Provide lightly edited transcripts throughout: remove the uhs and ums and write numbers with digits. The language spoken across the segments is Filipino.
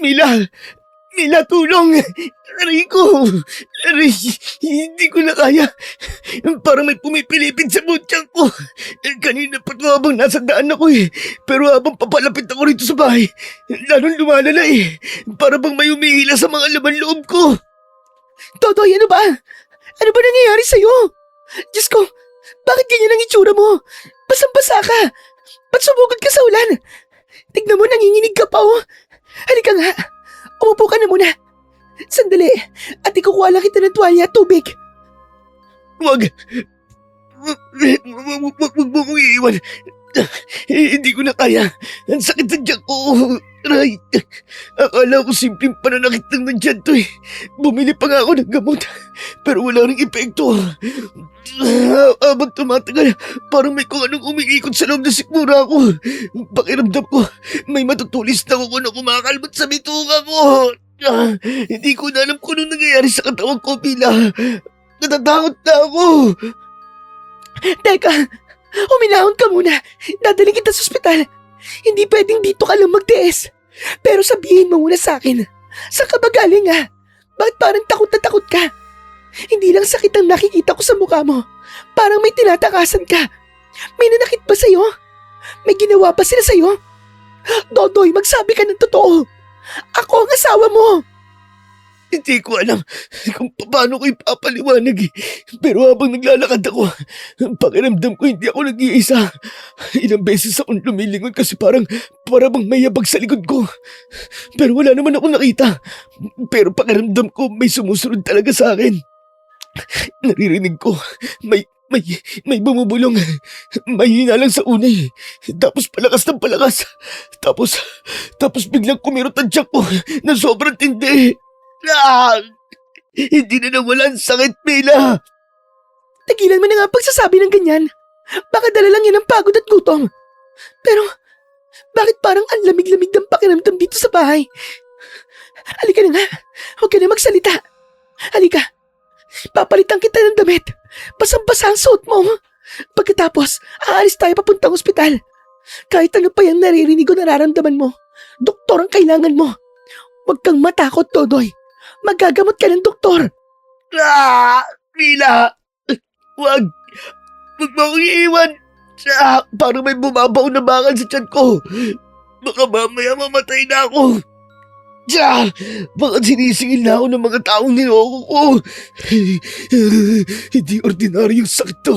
Mila! Mila, tulong! Aray ko! Aray, hindi ko na kaya. Parang may pumipilipid sa butyan ko. Kanina pa ito habang nasa daan ako eh. Pero habang papalapit ako rito sa bahay, lalong lumalala eh. Para bang may umihila sa mga laman loob ko. Totoy, ano ba? Ano ba nangyayari sa'yo? Diyos ko, bakit ganyan ang itsura mo? Basang-basa ka. Ba't sumugod ka sa ulan? Tignan mo, nanginginig ka pa oh. Halika nga, umupo ka na muna. Sandali, at ikukuha lang kita ng tuwalya at tubig. Wag mo kong iiwan. Hindi ko na kaya. Ang sakit sa tiyan ko. Aray. Akala ko simpleng pananakit lang ng tiyan to eh. Bumili pa nga ako ng gamot. Pero wala ring epekto. Habang tumatagal, parang may kung anong umiikot sa loob na sikmura ko. Pakiramdam ko, may matutulis na ako na kumakalmat sa bituka ko. Hindi ko na alam kung anong nangyayari sa katawan ko, Mila. Natatakot na ako. Teka, huminahon ka muna. Dadaling kita sa ospital. Hindi pwedeng dito ka lang magtiis. Pero sabihin mo muna sa akin, saan ka ba galing ha? Bakit parang takot na takot ka? Hindi lang sakit ang nakikita ko sa mukha mo. Parang may tinatakasan ka. May nanakit ba sa'yo? May ginawa ba sila sa'yo? Dodoy, magsabi ka ng totoo. Ako ang asawa mo. Hindi ko alam kung paano ko ipapaliwanag eh. Pero habang naglalakad ako, pakiramdam ko hindi ako nag-iisa. Ilang beses akong lumilingon kasi parang bang may yabag sa likod ko. Pero wala naman ako nakita. Pero pakiramdam ko may sumusunod talaga sa akin. Naririnig ko, may bumubulong. Mahina lang sa una eh. Tapos palakas ng palakas. Tapos biglang kumirot ang tiyak ko na sobrang tindi. Hindi na nawala ang sakit, Mila. Tigilan mo na nga ang pagsasabi ng ganyan. Baka dala lang yan ang pagod at gutom. Pero, bakit parang ang lamig-lamig ng pakiramdam dito sa bahay? Halika na nga. Huwag ka na magsalita. Halika. Papalitan kita ng damit. Basang-basa ang suot mo. Pagkatapos, aalis tayo papuntang ospital. Kahit ano pa yung naririnig o nararamdaman mo, doktor ang kailangan mo. Huwag kang matakot, Todoy. Magagamot ka ng doktor. Mila! Huwag mo akong iiwan. Parang may bumabaw na bakal sa tiyan ko. Baka mamaya mamatay na ako. Baka sinisingil na ako ng mga taong niloko ko. Hindi ordinaryong sakit to.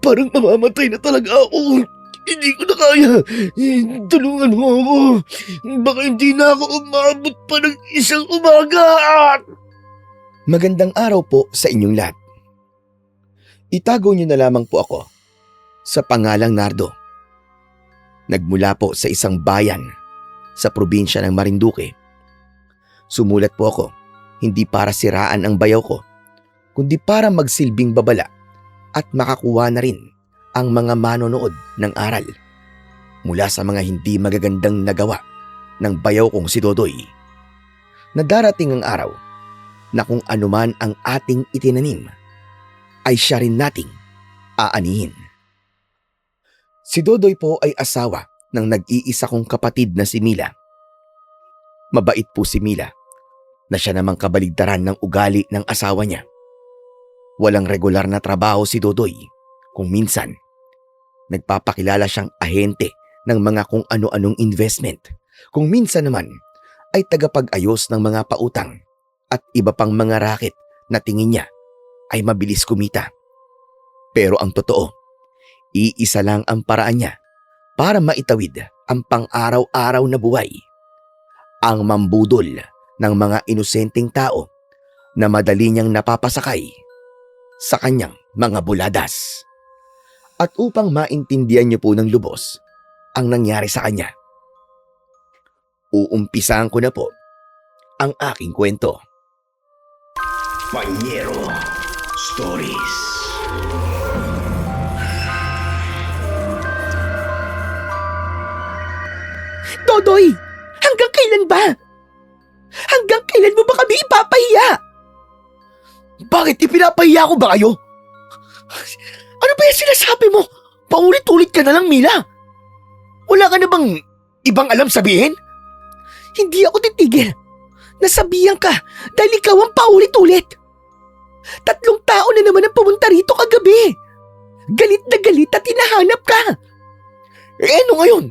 Parang mamamatay na talaga ako. Hindi ko na kaya. Tulungan mo ako. Baka hindi na ako umabot pa ng isang umaga. Magandang araw po sa inyong lahat. Itago niyo na lamang po ako sa pangalang Nardo. Nagmula po sa isang bayan sa probinsya ng Marinduque. Sumulat po ako hindi para siraan ang bayaw ko, kundi para magsilbing babala at makakuha na rin ang mga manonood ng aral mula sa mga hindi magagandang nagawa ng bayaw kong si Dodoy. Na darating ang araw na kung anuman ang ating itinanim ay siya rin nating aanihin. Si Dodoy po ay asawa ng nag-iisa kong kapatid na si Mila. Mabait po si Mila na siya namang kabaligtaran ng ugali ng asawa niya. Walang regular na trabaho si Dodoy. Kung minsan, nagpapakilala siyang ahente ng mga kung ano-anong investment. Kung minsan naman, ay tagapag-ayos ng mga pautang at iba pang mga racket na tingin niya ay mabilis kumita. Pero ang totoo, iisa lang ang paraan niya para maitawid ang pang-araw-araw na buhay. Ang mambudol ng mga inosenteng tao na madali niyang napapasakay sa kanyang mga buladas. At upang maintindihan niyo po ng lubos ang nangyari sa kanya, uumpisahan ko na po ang aking kwento. Panyero Stories. Dodoy, hanggang kailan ba? Hanggang kailan mo ba kami ipapahiya? Bakit ipinapahiya ko ba kayo? Ano ba yung sinasabi mo? Paulit-ulit ka na lang, Mila. Wala ka na bang ibang alam sabihin? Hindi ako titigil. Nasabihan ka dahil ikaw ang paulit-ulit. 3 tao na naman ang pumunta rito kagabi. Galit na galit at hinahanap ka. Ano ngayon?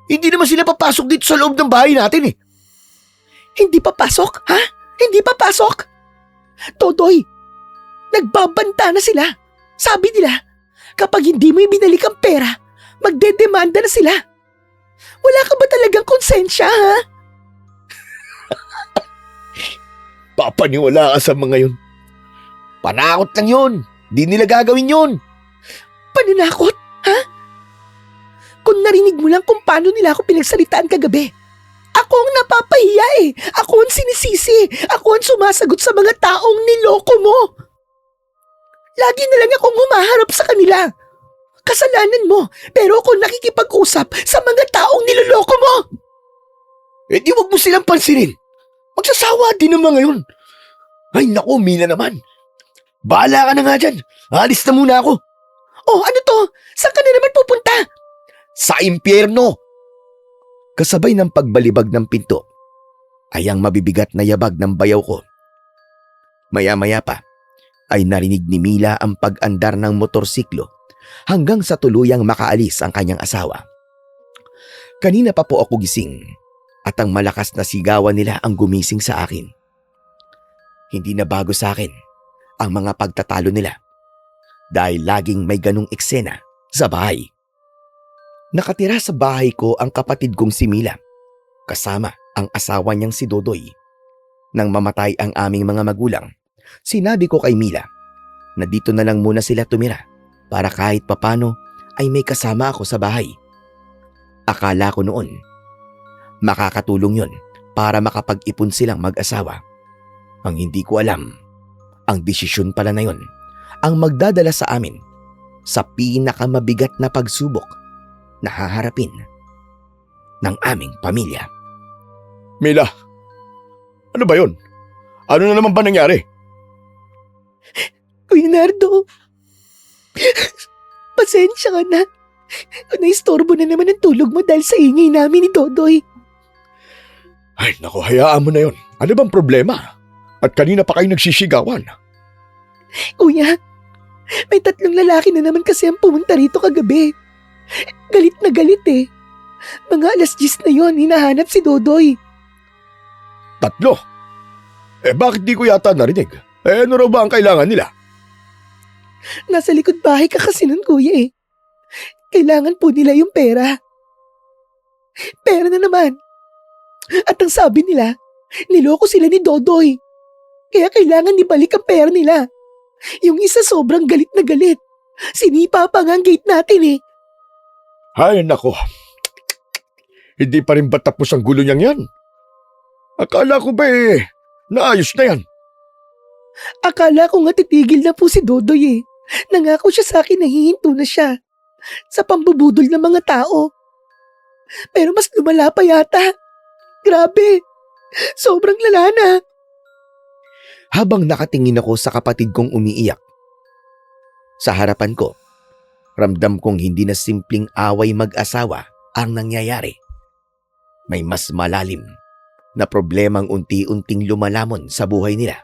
Hindi naman sila papasok dito sa loob ng bahay natin eh. Hindi papasok, ha? Hindi papasok? Todoy, nagbabanta na sila. Sabi nila, kapag hindi mo ibinalik ang pera, magdedemanda na sila. Wala ka ba talagang konsensya, ha? Papaniwala ka sa mga yun. Panakot lang yun. Di nila gagawin yun. Pananakot, ha? Kung narinig mo lang kung paano nila ako pinagsalitaan kagabi. Ako ang napapahiya eh. Ako ang sinisisi. Ako ang sumasagot sa mga taong niloko mo. Lagi na lang akong humaharap sa kanila. Kasalanan mo, pero ako nakikipag-usap sa mga taong niloloko mo. Eh di wag mo silang pansinin. Magsasawa din naman ngayon. Ay naku, Mina naman. Bahala ka na nga dyan. Alis na muna ako. Oh, ano to? Saan ka na naman pupunta? Sa impyerno. Kasabay ng pagbalibag ng pinto ay ang mabibigat na yabag ng bayaw ko. Maya-maya pa ay narinig ni Mila ang pag-andar ng motorsiklo hanggang sa tuluyang makaalis ang kanyang asawa. Kanina pa po ako gising at ang malakas na sigawan nila ang gumising sa akin. Hindi na bago sa akin ang mga pagtatalo nila dahil laging may ganong eksena sa bahay. Nakatira sa bahay ko ang kapatid kong si Mila, kasama ang asawa niyang si Dodoy. Nang mamatay ang aming mga magulang, sinabi ko kay Mila na dito na lang muna sila tumira para kahit papano ay may kasama ako sa bahay. Akala ko noon, makakatulong yon para makapag-ipon silang mag-asawa. Ang hindi ko alam, ang desisyon pala na yon ang magdadala sa amin sa pinakamabigat na pagsubok na haharapin ng aming pamilya. Mila, ano ba yun? Ano na naman ba nangyari? Kuya Nardo, pasensya ka na. Naistorbo na naman ang tulog mo dahil sa ingay namin ni Dodoy. Ay naku, hayaan mo na yun. Ano bang problema? At kanina pa kayo nagsisigawan. Kuya, may 3 lalaki na naman kasi ang pumunta rito kagabi. Galit na galit eh. Mga 10:00 na yon, hinahanap si Dodoy. 3? Bakit di ko yata narinig? Ano raw ba ang kailangan nila? Nasa likod bahay ka kasi nun, kuya eh. Kailangan po nila yung pera. Pera na naman. At ang sabi nila, niloko sila ni Dodoy. Kaya kailangan ibalik ang pera nila. Yung isa sobrang galit na galit. Sinipa pa nga ang gate natin eh. Ay nako, hindi pa rin ba tapos ang gulo niyang yan? Akala ko ba naayos na yan? Akala ko nga titigil na po si Dodoy eh. Nangako siya sa akin na hihinto na siya sa pambubudol ng mga tao. Pero mas lumala pa yata. Grabe, sobrang lala na. Habang nakatingin ako sa kapatid kong umiiyak, sa harapan ko, ramdam kong hindi na simpleng away mag-asawa ang nangyayari. May mas malalim na problemang unti-unting lumalamon sa buhay nila.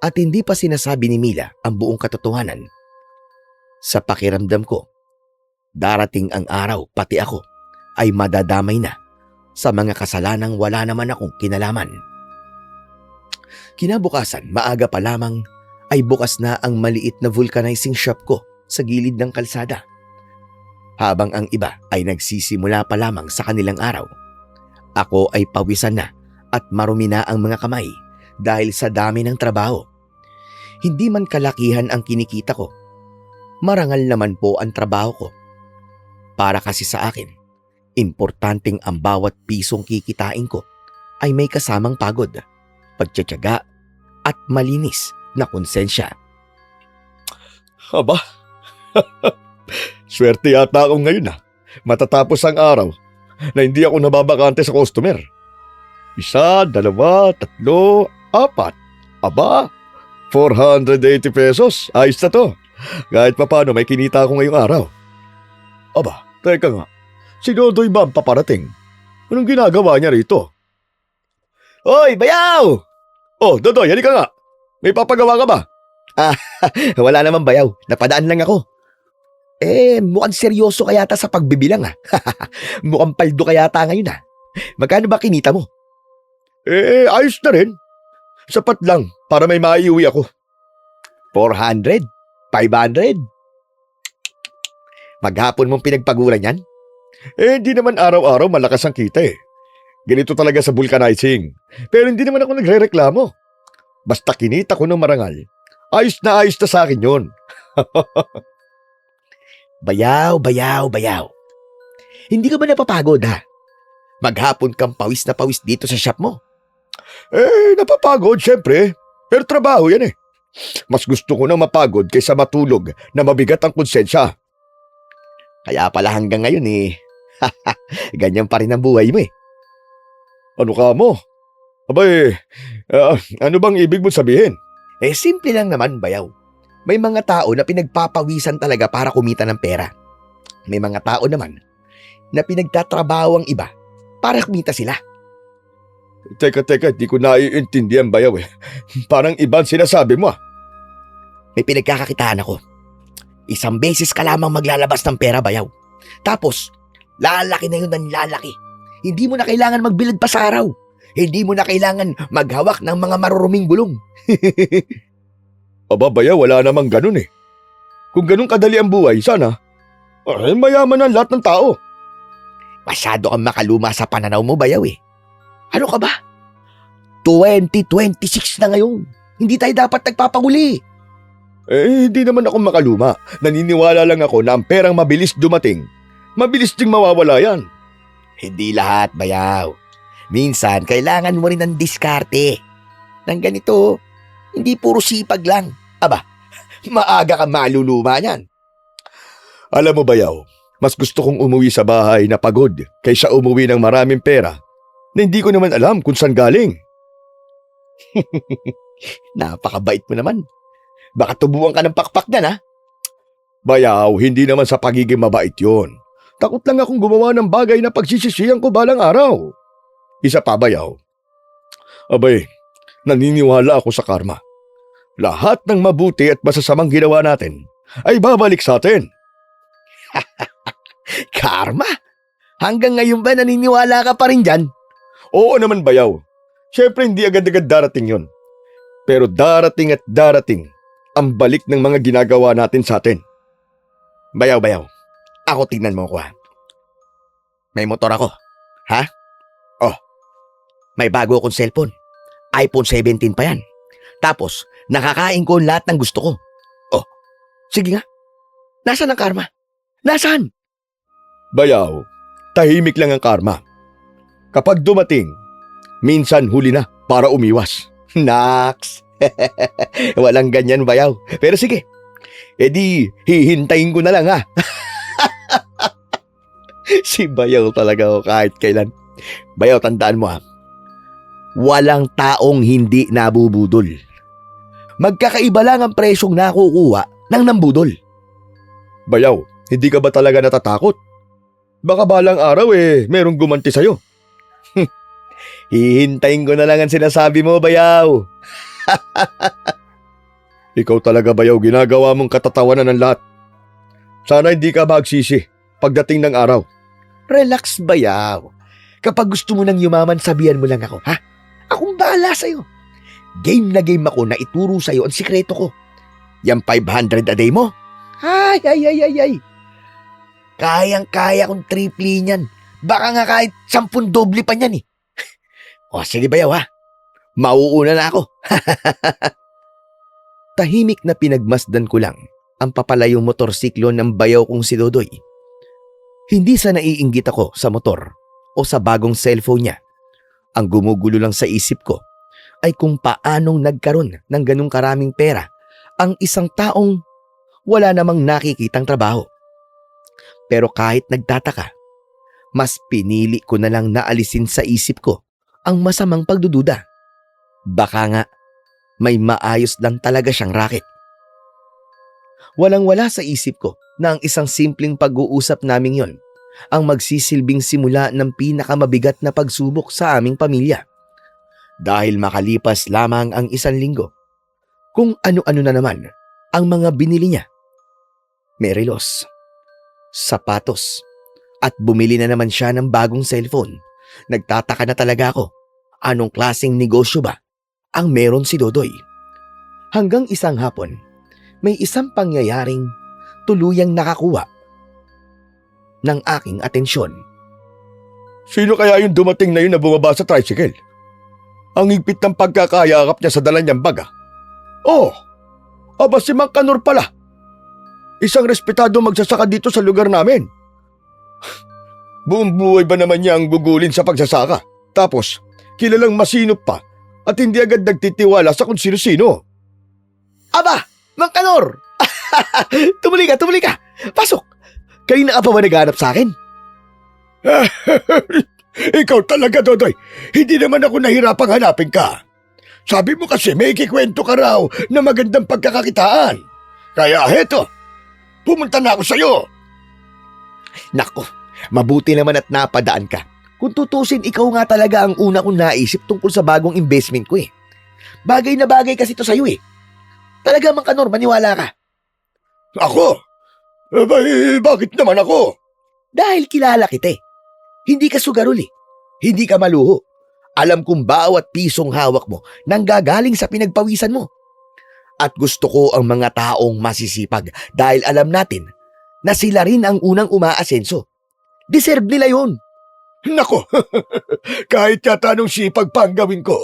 At hindi pa sinasabi ni Mila ang buong katotohanan. Sa pakiramdam ko, darating ang araw pati ako ay madadamay na sa mga kasalanang wala naman akong kinalaman. Kinabukasan, maaga pa lamang ay bukas na ang maliit na vulcanizing shop ko sa gilid ng kalsada. Habang ang iba ay nagsisimula pa lamang sa kanilang araw, ako ay pawisan na at marumi na ang mga kamay dahil sa dami ng trabaho. Hindi man kalakihan ang kinikita ko, marangal naman po ang trabaho ko. Para kasi sa akin, importanteng ang bawat pisong kikitain ko ay may kasamang pagod, pagtsatsaga at malinis na konsensya. Aba, swerte yata ako ngayon matatapos ang araw na hindi ako nababakante sa customer. 1, 2, 3, 4. Aba, 480 pesos. Ayos na to. Kahit papano may kinita ako ngayong araw. Aba, teka nga. Si Dodoy ba ang paparating? Anong ginagawa niya rito? Hoy, Bayaw! Oh, Dodoy, halika nga. May papagawa ka ba? Wala naman bayaw, napadaan lang ako. Mukhang seryoso ka yata sa pagbibilang Mukhang paldo ka yata ngayon Magkano ba kinita mo? Ayos na rin. Sapat lang para may maiuwi ako. 400? 500? Maghapon mong pinagpaguran yan? Hindi naman araw-araw malakas ang kita Ganito talaga sa vulcanizing. Pero hindi naman ako nagre-reklamo. Basta kinita ko ng marangal. Ayos na sa akin yun. Bayaw. Hindi ka ba napapagod Maghapon kang pawis na pawis dito sa shop mo. Napapagod syempre. Pero trabaho yan Mas gusto ko na mapagod kaysa matulog na mabigat ang konsensya. Kaya pala hanggang ngayon ganyan pa rin ang buhay mo Ano ka mo? Abay, ano bang ibig mo sabihin? Simple lang naman, bayaw. May mga tao na pinagpapawisan talaga para kumita ng pera. May mga tao naman na pinagtatrabaho ang iba para kumita sila. Teka, di ko naiintindihan, Bayaw Parang ibang sinasabi mo May pinagkakakitaan ako. Isang beses ka lamang maglalabas ng pera, bayaw. Tapos, lalaki na yun ng lalaki. Hindi mo na kailangan magbilad pa sa araw. Hindi mo na kailangan maghawak ng mga maruruming gulong. Aba, Bayaw, wala namang ganun Kung ganun kadali ang buhay, sana mayaman ang lahat ng tao. Masyado kang makaluma sa pananaw mo, bayaw Ano ka ba? 2026 na ngayon. Hindi tayo dapat nagpapahuli. Hindi naman ako makaluma. Naniniwala lang ako na ang perang mabilis dumating, mabilis ding mawawala yan. Hindi lahat, bayaw. Minsan, kailangan mo rin ng diskarte. Nang ganito, hindi puro sipag lang. Aba, maaga kang maluluma niyan. Alam mo, Bayaw, mas gusto kong umuwi sa bahay na pagod kaysa umuwi ng maraming pera na hindi ko naman alam kung saan galing. Napakabait mo naman. Baka tubuan ka ng pakpak niyan, Bayaw, hindi naman sa pagiging mabait yon. Takot lang akong gumawa ng bagay na pagsisisihan ko balang araw. Isa pa, Bayaw. Abay, naniniwala ako sa karma. Lahat ng mabuti at masasamang ginawa natin ay babalik sa atin. Karma? Hanggang ngayon ba naniniwala ka pa rin dyan? Oo naman, Bayaw. Siyempre hindi agad-agad darating yon. Pero darating at darating ang balik ng mga ginagawa natin sa atin. Bayaw. Ako tingnan mo ko May motor ako. Oh, may bago akong cellphone. iPhone 17 pa yan. Tapos, nakakain ko lahat ng gusto ko. Oh, sige nga. Nasaan ang karma? Nasaan? Bayaw, tahimik lang ang karma. Kapag dumating, minsan huli na para umiwas. Naks! Walang ganyan, Bayaw. Pero sige, hihintayin ko na lang Si Bayaw talaga kahit kailan. Bayaw, tandaan mo walang taong hindi nabubudol. Magkakaiba lang ang presyong nakukuha ng nambudol. Bayaw, hindi ka ba talaga natatakot? Baka balang araw merong gumanti sa'yo. Hihintayin ko na lang ang sinasabi mo, Bayaw. Ikaw talaga, Bayaw, ginagawa mong katatawanan ng lahat. Sana hindi ka magsisi pagdating ng araw. Relax, Bayaw. Kapag gusto mo nang yumaman, sabihan mo lang ako, Akong bahala sa'yo. Game na game ako na ituro sa'yo ang sikreto ko. Yang 500 a day mo? Ay. Kayang-kaya kong triple niyan. Baka nga kahit 10 doble pa niyan O sige, Bayaw Mauuna na ako. Tahimik na pinagmasdan ko lang ang papalayong motorsiklo ng bayaw kong si Dodoy. Hindi sa naiinggit ako sa motor o sa bagong cellphone niya. Ang gumugulo lang sa isip ko ay kung paanong nagkaroon ng ganung karaming pera ang isang taong wala namang nakikitang trabaho. Pero kahit nagtataka, mas pinili ko na lang naalisin sa isip ko ang masamang pagdududa. Baka nga may maayos lang talaga siyang racket. Walang-wala sa isip ko na ang isang simpleng pag-uusap naming yon ang magsisilbing simula ng pinakamabigat na pagsubok sa aming pamilya. Dahil makalipas lamang ang 1 linggo, kung ano-ano na naman ang mga binili niya. May relos, sapatos, at bumili na naman siya ng bagong cellphone. Nagtataka na talaga ako, anong klaseng negosyo ba ang meron si Dodoy? Hanggang isang hapon, may isang pangyayaring tuluyang nakakuha ng aking atensyon. Sino kaya yung dumating na yun na bumaba sa tricycle? Ang higpit ng pagkakayakap niya sa dala niyang baga. Oh, aba si Mang Kanor pala. Isang respetado magsasaka dito sa lugar namin. Buong buhay ba naman niya ang gugulin sa pagsasaka? Tapos, kilalang masinop pa at hindi agad nagtitiwala sa kung sino-sino. Aba, Mang Kanor! Tumuli ka! Pasok! Kanina ka pa ba naghanap sa akin? Ikaw talaga, Dodoy. Hindi naman ako nahirapang hanapin ka. Sabi mo kasi may ikikwento ka raw na magandang pagkakakitaan. Kaya heto, pumunta na ako sa'yo. Nako, mabuti naman at napadaan ka. Kung tutusin, ikaw nga talaga ang una kong naisip tungkol sa bagong investment ko eh. Bagay na bagay kasi ito sa'yo eh. Talaga, Mang Kanor, maniwala ka. Ako? Bakit naman ako? Dahil kilala kita eh. Hindi ka sugarol eh. Hindi ka maluho. Alam kong bawat pisong hawak mo nanggagaling sa pinagpawisan mo. At gusto ko ang mga taong masisipag dahil alam natin na sila rin ang unang umaasenso. Deserve nila yun. Nako, kahit yata nung sipag pa ang gawin ko,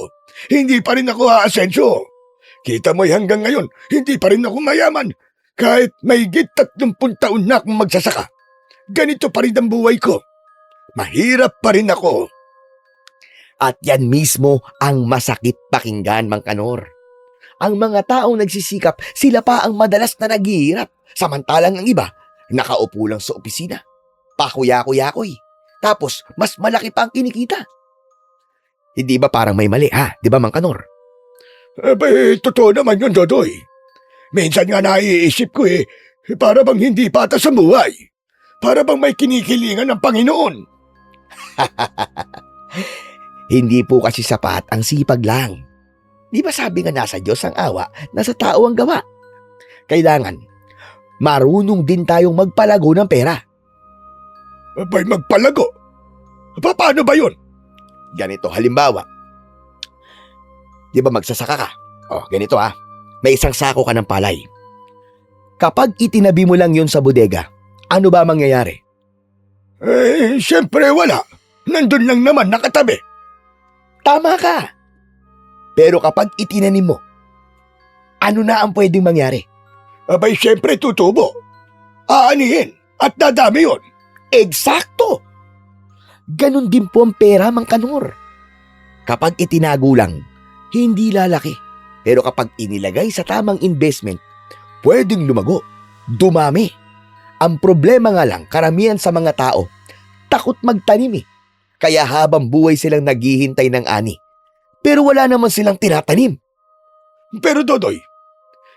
hindi pa rin ako aasenso. Kita mo'y hanggang ngayon, hindi pa rin ako mayaman. Kahit may 30 taon na akong magsasaka. Ganito pa rin ang buhay ko. Mahirap pa rin ako. At yan mismo ang masakit pakinggan, Mang Kanor. Ang mga taong nagsisikap, sila pa ang madalas na naghihirap. Samantalang ang iba, nakaupo lang sa opisina. Pakuya-kuya-kuy. Tapos, mas malaki pa ang kinikita. Hindi ba parang may mali, ha? Di ba, Mang Kanor? Totoo naman yun, Dodoy. Minsan nga naiisip ko para bang hindi patas sa buhay. Para bang may kinikilingan ng Panginoon. Hindi po kasi sapat ang sipag lang. Di ba sabi nga nasa Diyos ang awa, nasa tao ang gawa? Kailangan, marunong din tayong magpalago ng pera. Abay, magpalago? Paano ba yun? Ganito, halimbawa. Di ba magsasaka ka? Ganito ha. May isang sako ka ng palay. Kapag itinabi mo lang yun sa bodega, ano ba mangyayari? Siyempre wala. Nandun lang naman nakatabi. Tama ka. Pero kapag itinanim mo, ano na ang pwedeng mangyari? Abay, siyempre tutubo. Aanihin at dadami yun. Eksakto! Ganon din po ang pera, Mang Kanor. Kapag itinago lang, hindi lalaki. Pero kapag inilagay sa tamang investment, pwedeng lumago, dumami. Ang problema nga lang, karamihan sa mga tao, takot magtanim eh. Kaya habang buhay silang naghihintay ng ani. Pero wala naman silang tinatanim. Pero Dodoy,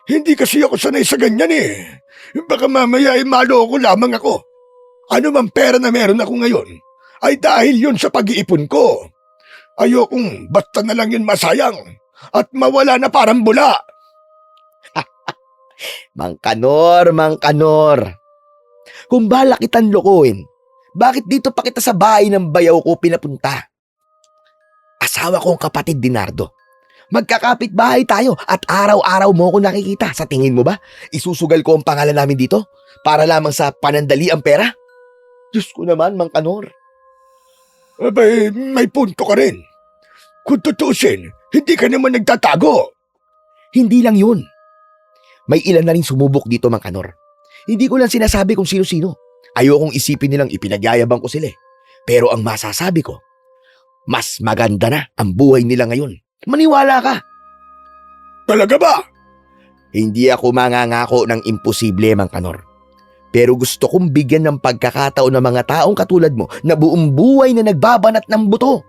hindi kasi ako sanay sa ganyan eh. Baka mamaya maloko lamang ako. Ano man pera na meron ako ngayon, ay dahil yun sa pag-iipon ko. Ayokong basta na lang yun masayang at mawala na parang bula. Mang Kanor. Kung balak kitang lokohin, bakit dito pa kita sa bahay ng bayaw ko pinapunta? Asawa ko ang kapatid Dinardo. Magkakapit bahay tayo at araw-araw mo ko nakikita. Sa tingin mo ba, isusugal ko ang pangalan namin dito para lamang sa panandali ang pera? Diyos ko naman, Mang Kanor. Abay, may punto ka rin. Kung tutusin, hindi ka naman nagtatago. Hindi lang yun. May ilan na rin sumubok dito, Mang Kanor. Hindi ko lang sinasabi kung sino-sino. Ayokong isipin nilang ipinagyayabang ko sila. Pero ang masasabi ko, mas maganda na ang buhay nila ngayon. Maniwala ka. Talaga ba? Hindi ako mangangako ng imposible, Mang Kanor. Pero gusto kong bigyan ng pagkakataon ng mga taong katulad mo na buong buhay na nagbabanat ng buto.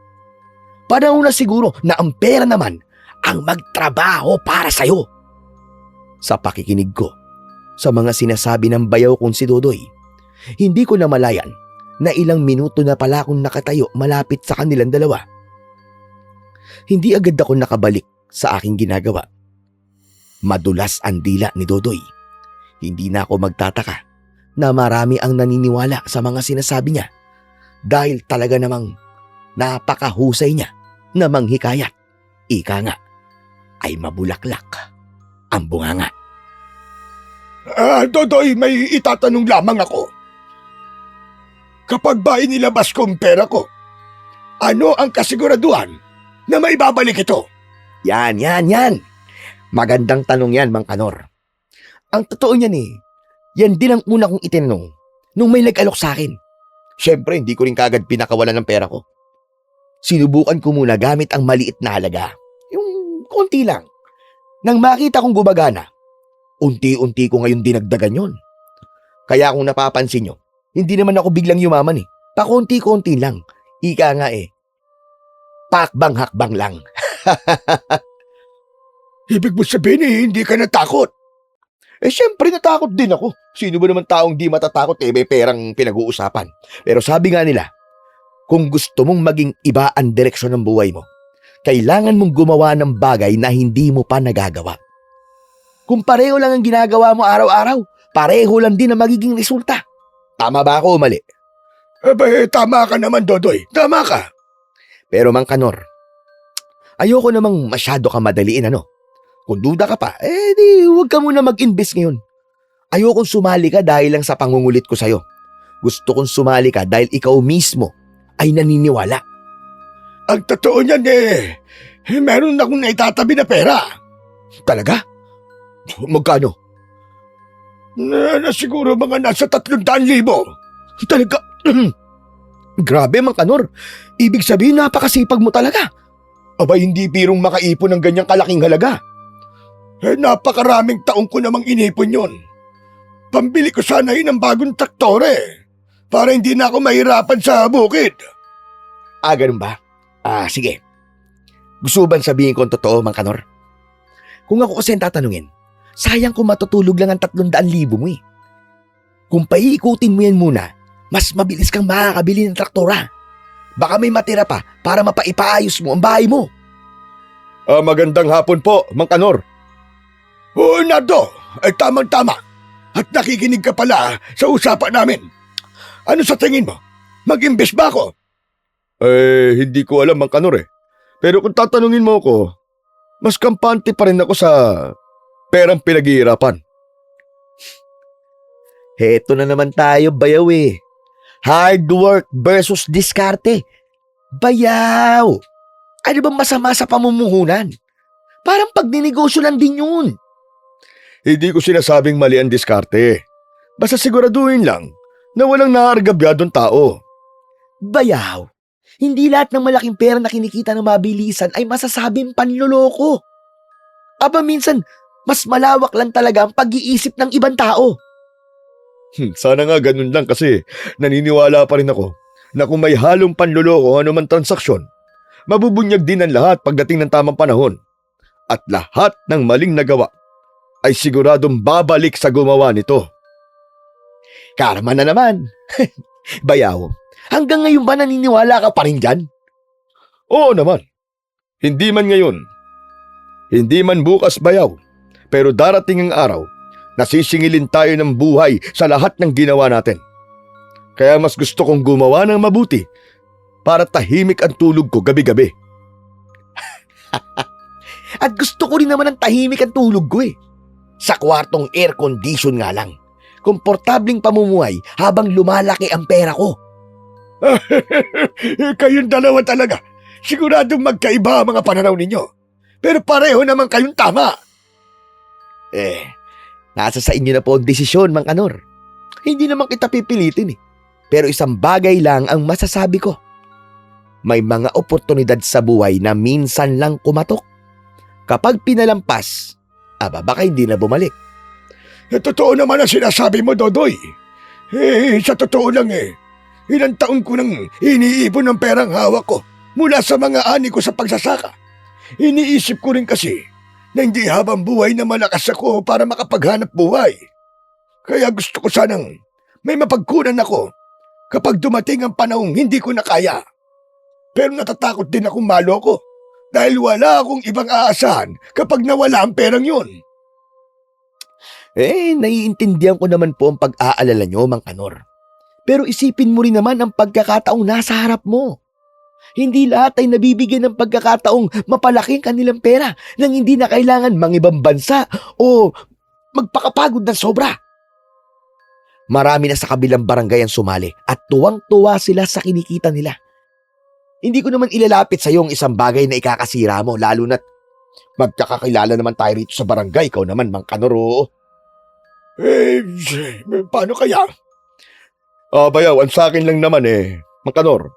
Panahon na siguro na ang pera naman ang magtrabaho para sa'yo. Sa pakikinig ko, sa mga sinasabi ng bayaw kong si Dodoy, hindi ko namalayan na ilang minuto na pala akong nakatayo malapit sa kanilang dalawa. Hindi agad ako nakabalik sa aking ginagawa. Madulas ang dila ni Dodoy. Hindi na ako magtataka na marami ang naniniwala sa mga sinasabi niya dahil talaga namang napakahusay niya na manghikayat. Ika nga, ay mabulaklak ang bunganga. Dodoy, may itatanong lamang ako. Kapag ba inilabas ko ang pera ko, ano ang kasiguraduhan na maibabalik ito? Yan. Magandang tanong yan, Mang Kanor. Ang totoo niyan yan din ang una kong itinanong nung may nag-alok sa akin. Siyempre, hindi ko rin kagad pinakawalan ng pera ko. Sinubukan ko muna gamit ang maliit na halaga. Yung konti lang. Nang makita kong gumagana, unti-unti ko ngayon dinagdagan yon. Kaya kung napapansin nyo, hindi naman ako biglang yumaman Pakunti-kunti lang. Ika nga pakbang-hakbang lang. Ibig mo sabihin hindi ka natakot? Siyempre natakot din ako. Sino ba naman taong di matatakot may perang pinag-uusapan. Pero sabi nga nila, kung gusto mong maging iba ang direksyon ng buhay mo, kailangan mong gumawa ng bagay na hindi mo pa nagagawa. Kung pareho lang ang ginagawa mo araw-araw, pareho lang din ang magiging resulta. Tama ba ako o mali? Tama ka naman, Dodoy. Tama ka. Pero Mang Kanor, ayoko namang masyado ka madaliin Kung duda ka pa, di huwag ka muna mag-invest ngayon. Ayokong sumali ka dahil lang sa pangungulit ko sa'yo. Gusto kong sumali ka dahil ikaw mismo ay naniniwala. Ang totoo niyan meron akong naitatabi na pera. Talaga? Magkano? Na siguro mga nasa 300,000. Talaga? Grabe, Mang Kanor. Ibig sabihin napakasipag mo talaga. Aba, hindi pirong makaipon ng ganyang kalaking halaga. Napakaraming taong ko namang inipon yon. Pambili ko sana yun ng bagong traktore para hindi na ako mahirapan sa bukid. Ganun ba? Sige. Gusto ba sabihin ko ang totoo, Mang Kanor? Kung ako kasi ang tatanungin, sayang kung matutulog lang ang 300,000 mo Kung paiikutin mo yan muna, mas mabilis kang makakabili ng traktora. Baka may matira pa para mapaipaayos mo ang bahay mo. Magandang hapon po, Mang Kanor. Oo, Nardo. Tamang-tama. At nakikinig ka pala sa usapan namin. Ano sa tingin mo? Mag-imbes ba ako? Hindi ko alam, Mang Kanor Pero kung tatanungin mo ako, mas kampante pa rin ako sa perang pinag-iirapan. Heto na naman tayo, bayaw Hard work versus diskarte. Bayaw! Ano bang masama sa pamumuhunan? Parang pagninegosyo lang din yun. Hindi ko sinasabing mali ang diskarte. Basta siguraduhin lang na walang naargabyadong tao. Bayaw! Hindi lahat ng malaking pera na kinikita ng mabilisan ay masasabing panloloko. Aba minsan, mas malawak lang talaga ang pag-iisip ng ibang tao. Sana nga ganun lang kasi naniniwala pa rin ako na kung may halong panloloko ano man transaksyon, mabubunyag din ang lahat pagdating ng tamang panahon. At lahat ng maling nagawa ay siguradong babalik sa gumawa nito. Karma na naman. Bayaw, hanggang ngayon ba naniniwala ka pa rin dyan? Oo naman. Hindi man ngayon. Hindi man bukas, bayaw. Pero darating ang araw, nasisingilin tayo ng buhay sa lahat ng ginawa natin. Kaya mas gusto kong gumawa ng mabuti para tahimik ang tulog ko gabi-gabi. At gusto ko rin naman ang tahimik ang tulog ko Sa kwartong air condition nga lang. Komportabling pamumuhay habang lumalaki ang pera ko. Kayong dalawa talaga. Siguradong magkaiba ang mga pananaw ninyo. Pero pareho naman kayong tama. Nasa sa inyo na po ang desisyon, Mang Kanor. Hindi naman kita pipilitin Pero isang bagay lang ang masasabi ko. May mga oportunidad sa buhay na minsan lang kumatok. Kapag pinalampas, baka hindi na bumalik. Totoo naman ang sinasabi mo, Dodoy. Sa totoo lang ilang taon ko nang iniipon ng perang hawak ko mula sa mga ani ko sa pagsasaka. Iniisip ko rin kasi na hindi habang buhay na malakas ako para makapaghanap buhay. Kaya gusto ko sanang may mapagkunan ako kapag dumating ang panahong hindi ko na kaya. Pero natatakot din akong maloko dahil wala akong ibang aasahan kapag nawala ang perang yun. Naiintindihan ko naman po ang pag-aalala nyo, Mang Kanor. Pero isipin mo rin naman ang pagkakataong nasa harap mo. Hindi lahat ay nabibigyan ng pagkakataong mapalaki ang kanilang pera nang hindi na kailangan mangibang bansa o magpakapagod ng sobra. Marami na sa kabilang barangay ang sumali at tuwang-tuwa sila sa kinikita nila. Hindi ko naman ilalapit sa iyo ang isang bagay na ikakasira mo, lalo na't magkakakilala naman tayo rito sa barangay. Ikaw naman, Mang Kanor, oo. Paano kaya? Bayaw, ang sa akin lang naman Mang Kanor.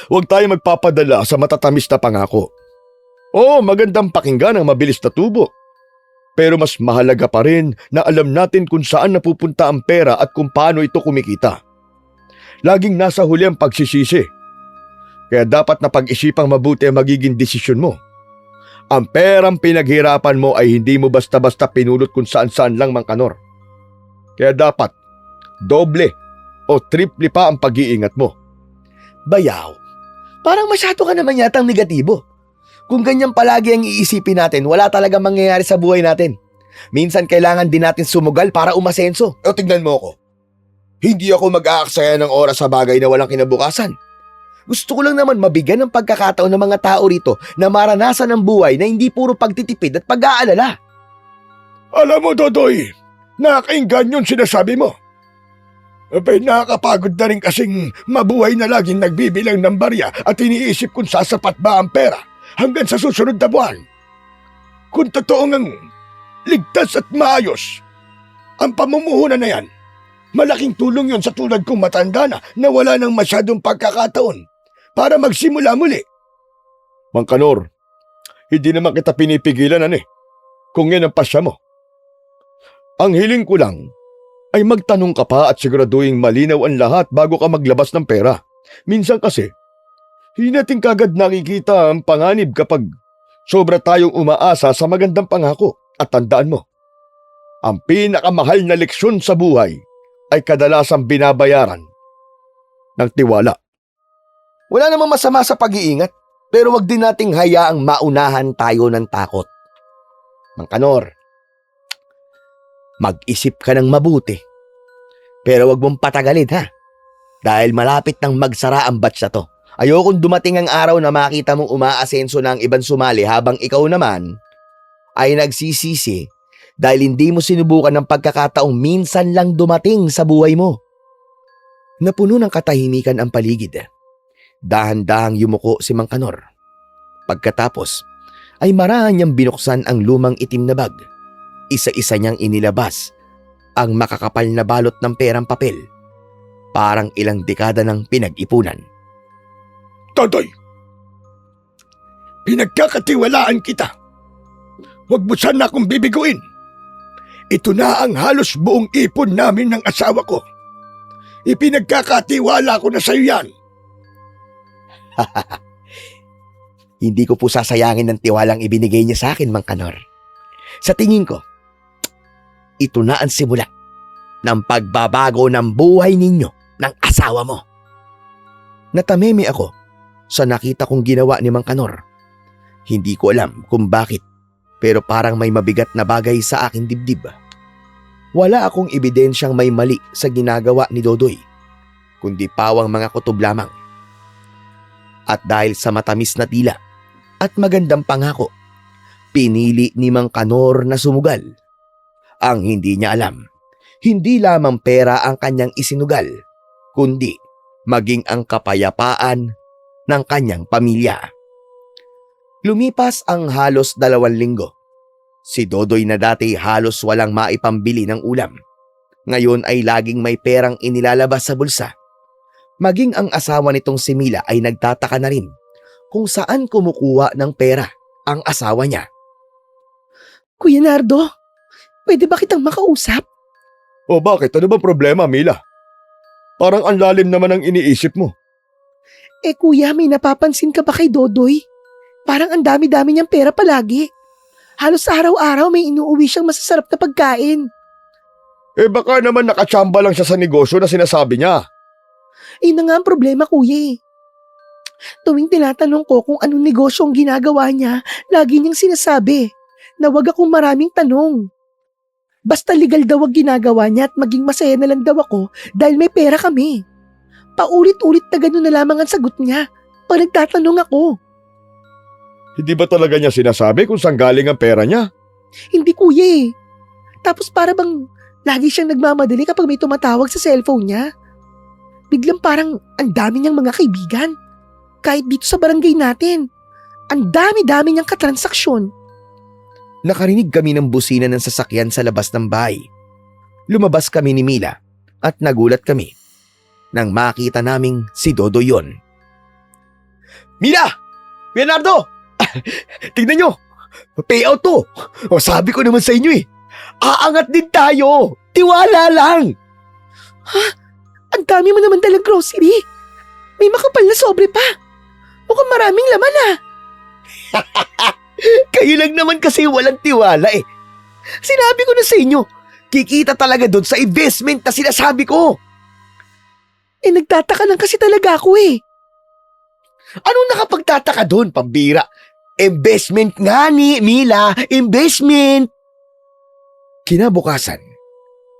Huwag tayo magpapadala sa matatamis na pangako. Oo, magandang pakinggan ang mabilis na tubo. Pero mas mahalaga pa rin na alam natin kung saan napupunta ang pera at kung paano ito kumikita. Laging nasa huli ang pagsisisi. Kaya dapat na pag-isipang mabuti ang magiging desisyon mo. Ang perang pinaghirapan mo ay hindi mo basta-basta pinulot kung saan-saan lang, Mang Kanor. Kaya dapat doble o triple pa ang pag-iingat mo. Bayaw, parang masyado ka naman yatang negatibo. Kung ganyan palagi ang iisipin natin, wala talagang mangyayari sa buhay natin. Minsan kailangan din natin sumugal para umasenso. O tignan mo ako. Hindi ako mag-aaksaya ng oras sa bagay na walang kinabukasan. Gusto ko lang naman mabigyan ng pagkakataon ng mga tao rito na maranasan ang buhay na hindi puro pagtitipid at pag-aalala. Alam mo, Dodoy, nakakainggan yung sinasabi mo. Nakakapagod na rin kasing mabuhay na laging nagbibilang ng barya at iniisip kung sasapat ba ang pera hanggang sa susunod na buwan. Kung totoo ngang ligtas at maayos ang pamumuhunan na yan, malaking tulong yon sa tulad kong matanda na wala nang masyadong pagkakataon para magsimula muli. Mang Kanor, hindi naman kita pinipigilan kung yan ang pasya mo. Ang hiling ko lang ay magtanong ka pa at siguraduhin malinaw ang lahat bago ka maglabas ng pera. Minsan kasi, hindi natin kagad nakikita ang panganib kapag sobra tayong umaasa sa magandang pangako. At tandaan mo, ang pinakamahal na leksyon sa buhay ay kadalasang binabayaran ng tiwala. Wala namang masama sa pag-iingat, pero wag din nating hayaang maunahan tayo ng takot. Mang Kanor, mag-isip ka ng mabuti. Pero wag mong patagalin dahil malapit nang magsara ang batch na to. Ayokong dumating ang araw na makita mong umaasenso na ang ibang sumali habang ikaw naman ay nagsisisi dahil hindi mo sinubukan ng pagkakataong minsan lang dumating sa buhay mo. Napuno ng katahimikan ang paligid. Dahan-dahang yumuko si Mang Kanor. Pagkatapos ay marahan niyang binuksan ang lumang itim na bag. Isa-isa niyang inilabas ang makakapal na balot ng perang papel. Parang ilang dekada ng pinag-ipunan. Todoy, pinagkakatiwalaan kita. Huwag mo sana akong bibiguin. Ito na ang halos buong ipon namin ng asawa ko. Ipinagkakatiwala ko na sa iyo yan. Hindi ko po sasayangin ng tiwalang ibinigay niya sa akin, Mang Kanor. Sa tingin ko, ito na ang simula ng pagbabago ng buhay ninyo ng asawa mo. Natameme ako sa nakita kong ginawa ni Mang Kanor. Hindi ko alam kung bakit, pero parang may mabigat na bagay sa aking dibdib. Wala akong ebidensyang may mali sa ginagawa ni Dodoy, kundi pawang mga kutob lamang. At dahil sa matamis na tila at magandang pangako, pinili ni Mang Kanor na sumugal. Ang hindi niya alam, hindi lamang pera ang kanyang isinugal, kundi maging ang kapayapaan ng kanyang pamilya. Lumipas ang halos 2 linggo. Si Dodoy na dati halos walang maipambili ng ulam. Ngayon ay laging may perang inilalabas sa bulsa. Maging ang asawa nitong si Mila ay nagtataka na rin kung saan kumukuha ng pera ang asawa niya. Kuya Nardo, pwede ba kitang makausap? O bakit? Ano ba problema, Mila? Parang ang lalim naman ang iniisip mo. Kuya, may napapansin ka ba kay Dodoy? Parang ang dami-dami niyang pera palagi. Halos araw-araw may inuuwi siyang masasarap na pagkain. Baka naman nakatsamba lang siya sa negosyo na sinasabi niya. Yun na nga ang problema, kuya eh. Tuwing tinatanong ko kung anong negosyo ang ginagawa niya, lagi niyang sinasabi na wag akong maraming tanong. Basta legal daw ang ginagawa niya at maging masaya na lang daw ako dahil may pera kami. Paulit-ulit na gano'n na lamang ang sagot niya pag nagtatanong ako. Hindi ba talaga niya sinasabi kung saan galing ang pera niya? Hindi kuya eh. Tapos para bang lagi siyang nagmamadali kapag may tumatawag sa cellphone niya. Biglang parang ang dami niyang mga kaibigan. Kahit dito sa barangay natin. Ang dami-dami niyang katransaksyon. Nakarinig kami ng busina ng sasakyan sa labas ng bahay. Lumabas kami ni Mila at nagulat kami nang makita naming si Dodo yon. Mila! Leonardo! Tignan nyo! Payout to! O sabi ko naman sa inyo eh. Aangat din tayo! Tiwala lang! Ang dami mo naman dalang grocery. May makapal na sobre pa. Mukhang maraming laman ah. Kayo lang naman kasi walang tiwala eh. Sinabi ko na sa inyo, kikita talaga doon sa investment na sinasabi ko. Eh nagtataka lang kasi talaga ako eh. Anong nakapagtataka doon, pambira? Investment nga ni Mila, investment! Kinabukasan,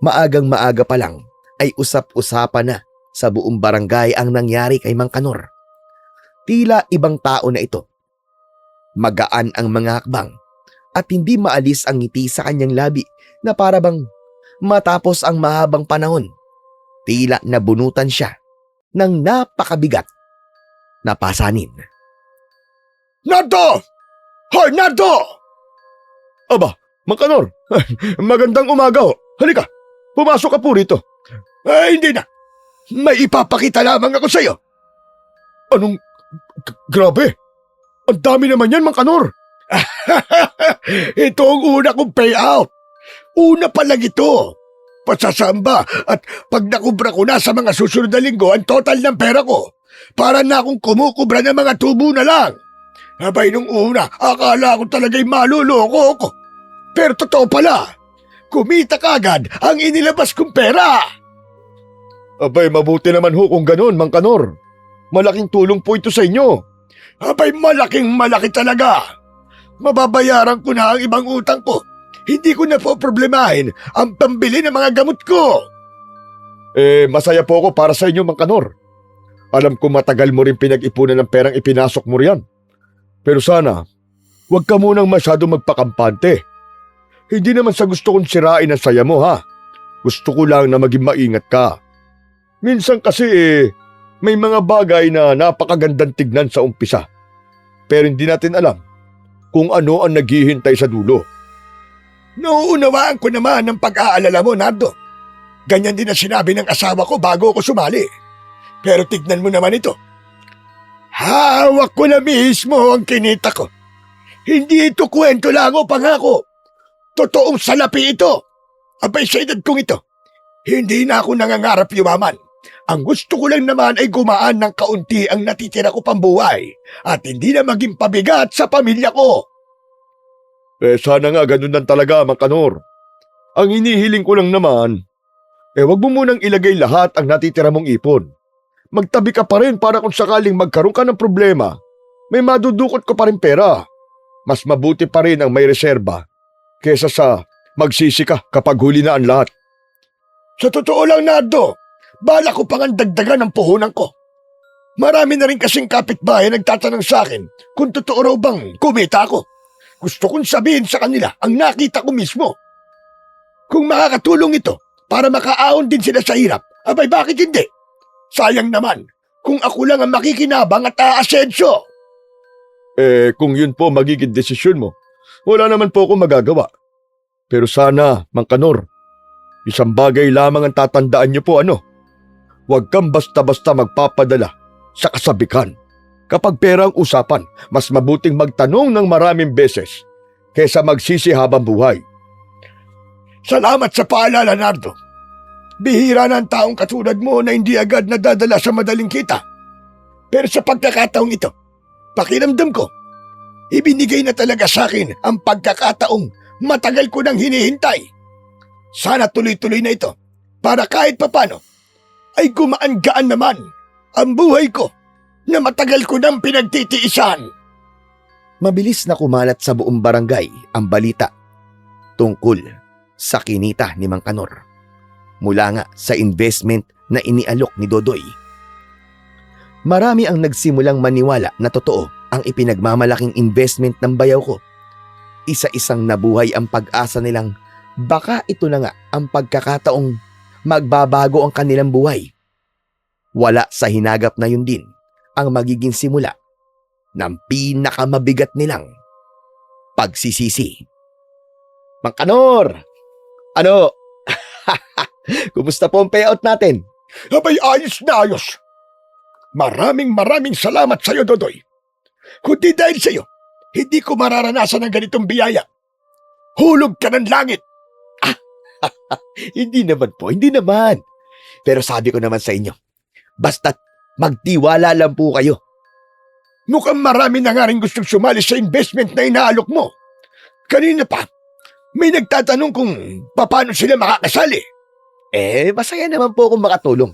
maagang maaga pa lang ay usap-usapan na sa buong barangay ang nangyari kay Mang Kanor. Tila ibang tao na ito. Magaan ang mga hakbang at hindi maalis ang ngiti sa kanyang labi na para bang matapos ang mahabang panahon. Tila nabunutan siya ng napakabigat na pasanin. Nardo! Hoy, Nardo! Aba, Mang Kanor, magandang umaga ho. Halika, pumasok ka po rito. Hindi na. May ipapakita lamang ako sa'yo. Anong... grabe. Ang dami naman yan, Mang Kanor. Ito ang una kong payout. Una pa lang ito. Pasasamba at pag nakubra ko na sa mga susunod na linggo ang total ng pera ko, para na akong kumukubra ng mga tubo na lang. Abay nung una, akala ko talaga'y maluloko ko. Pero totoo pala, kumita kagad ang inilabas kong pera. Abay, mabuti naman ho kung ganun, Mang Kanor. Malaking tulong po ito sa inyo. Abay, malaki talaga. Mababayaran ko na ang ibang utang ko. Hindi ko na po problemahin ang pambili ng mga gamot ko. Masaya po ako para sa inyo, Mang Kanor. Alam ko matagal mo rin pinag-ipunan ng perang ipinasok mo riyan. Pero sana, huwag ka munang masyado magpakampante. Hindi naman sa gusto kong sirain ang saya mo, ha? Gusto ko lang na maging maingat ka. Minsan kasi may mga bagay na napakagandang tignan sa umpisa. Pero hindi natin alam kung ano ang naghihintay sa dulo. Nauunawaan ko naman ang pag-aalala mo, Nardo. Ganyan din ang sinabi ng asawa ko bago ako sumali. Pero tignan mo naman ito. Hawak ko na mismo ang kinita ko. Hindi ito kwento lang o pangako. Totoong salapi ito. Abay sa edad kong ito, hindi na ako nangangarap yumaman. Ang gusto ko lang naman ay gumaan ng kaunti ang natitira ko pambuhay at hindi na maging pabigat sa pamilya ko. Sana nga ganun lang talaga, Mang Kanor. Ang hinihiling ko lang naman, wag mo munang ilagay lahat ang natitira mong ipon. Magtabi ka pa rin para kung sakaling magkaroon ka ng problema, may madudukot ko pa rin pera. Mas mabuti pa rin ang may reserba kesa sa magsisi ka kapag huli na ang lahat. Sa totoo lang, Nardo, bala ko pang dagdagan ang puhunan ko. Marami na rin kasing kapitbahay nagtatanong sa akin kung totoo raw bang kumita ako. Gusto kong sabihin sa kanila ang nakita ko mismo. Kung makakatulong ito para makaaon din sila sa hirap, abay bakit hindi? Sayang naman kung ako lang ang makikinabang at aasensyo. Kung yun po magiging desisyon mo, wala naman po akong magagawa. Pero sana, Mang Kanor, isang bagay lamang ang tatandaan niyo po huwag kang basta-basta magpapadala sa kasabikan. Kapag pera ang usapan, mas mabuting magtanong ng maraming beses kaysa magsisi habang buhay. Salamat sa paalala, Nardo. Bihira na ang taong katulad mo na hindi agad nadadala sa madaling kita. Pero sa pagkakataong ito, pakiramdam ko, ibinigay na talaga sa akin ang pagkakataong matagal ko nang hinihintay. Sana tuloy-tuloy na ito para kahit papano ay gumaan-gaan naman ang buhay ko na matagal ko nang pinagtitiisan. Mabilis na kumalat sa buong barangay ang balita tungkol sa kinita ni Mang Kanor mula nga sa investment na inialok ni Dodoy. Marami ang nagsimulang maniwala na totoo ang ipinagmamalaking investment ng bayaw ko. Isa-isang nabuhay ang pag-asa nilang baka ito na nga ang pagkakataong magbabago ang kanilang buhay. Wala sa hinagap na yun din ang magiging simula ng pinakamabigat nilang pagsisisi. Mang Kanor! Ano? Kumusta po ang payout natin? Abay, ayos na ayos. Maraming salamat sa iyo, Dodoy. Kundi dahil sa iyo, hindi ko mararanasan ng ganitong biyaya. Hulog ka ng langit. Hindi naman po, hindi naman. Pero sabi ko naman sa inyo, basta't magtiwala lang po kayo. Mukhang marami na nga rin gustong sumali sa investment na inaalok mo. Kanina pa, may nagtatanong kung paano sila makakasali. Masaya naman po akong makatulong.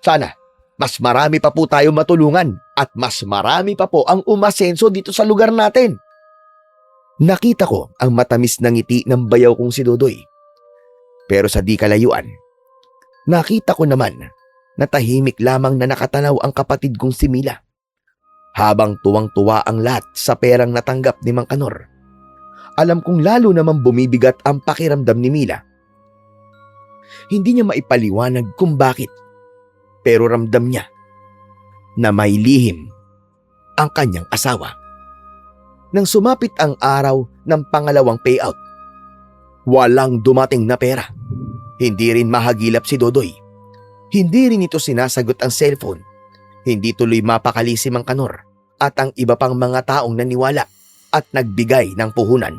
Sana, mas marami pa po tayo matulungan at mas marami pa po ang umasenso dito sa lugar natin. Nakita ko ang matamis na ngiti ng bayaw kong si Dodoy. Pero sa di kalayuan, nakita ko naman na tahimik lamang na nakatanaw ang kapatid kong si Mila. Habang tuwang-tuwa ang lahat sa perang natanggap ni Mang Kanor, alam kong lalo naman bumibigat ang pakiramdam ni Mila. Hindi niya maipaliwanag kung bakit, pero ramdam niya na may lihim ang kanyang asawa. Nang sumapit ang araw ng pangalawang payout, walang dumating na pera. Hindi rin mahagilap si Dodoy. Hindi rin ito sinasagot ang cellphone. Hindi tuloy mapakali si Mang Kanor at ang iba pang mga taong naniwala at nagbigay ng puhunan.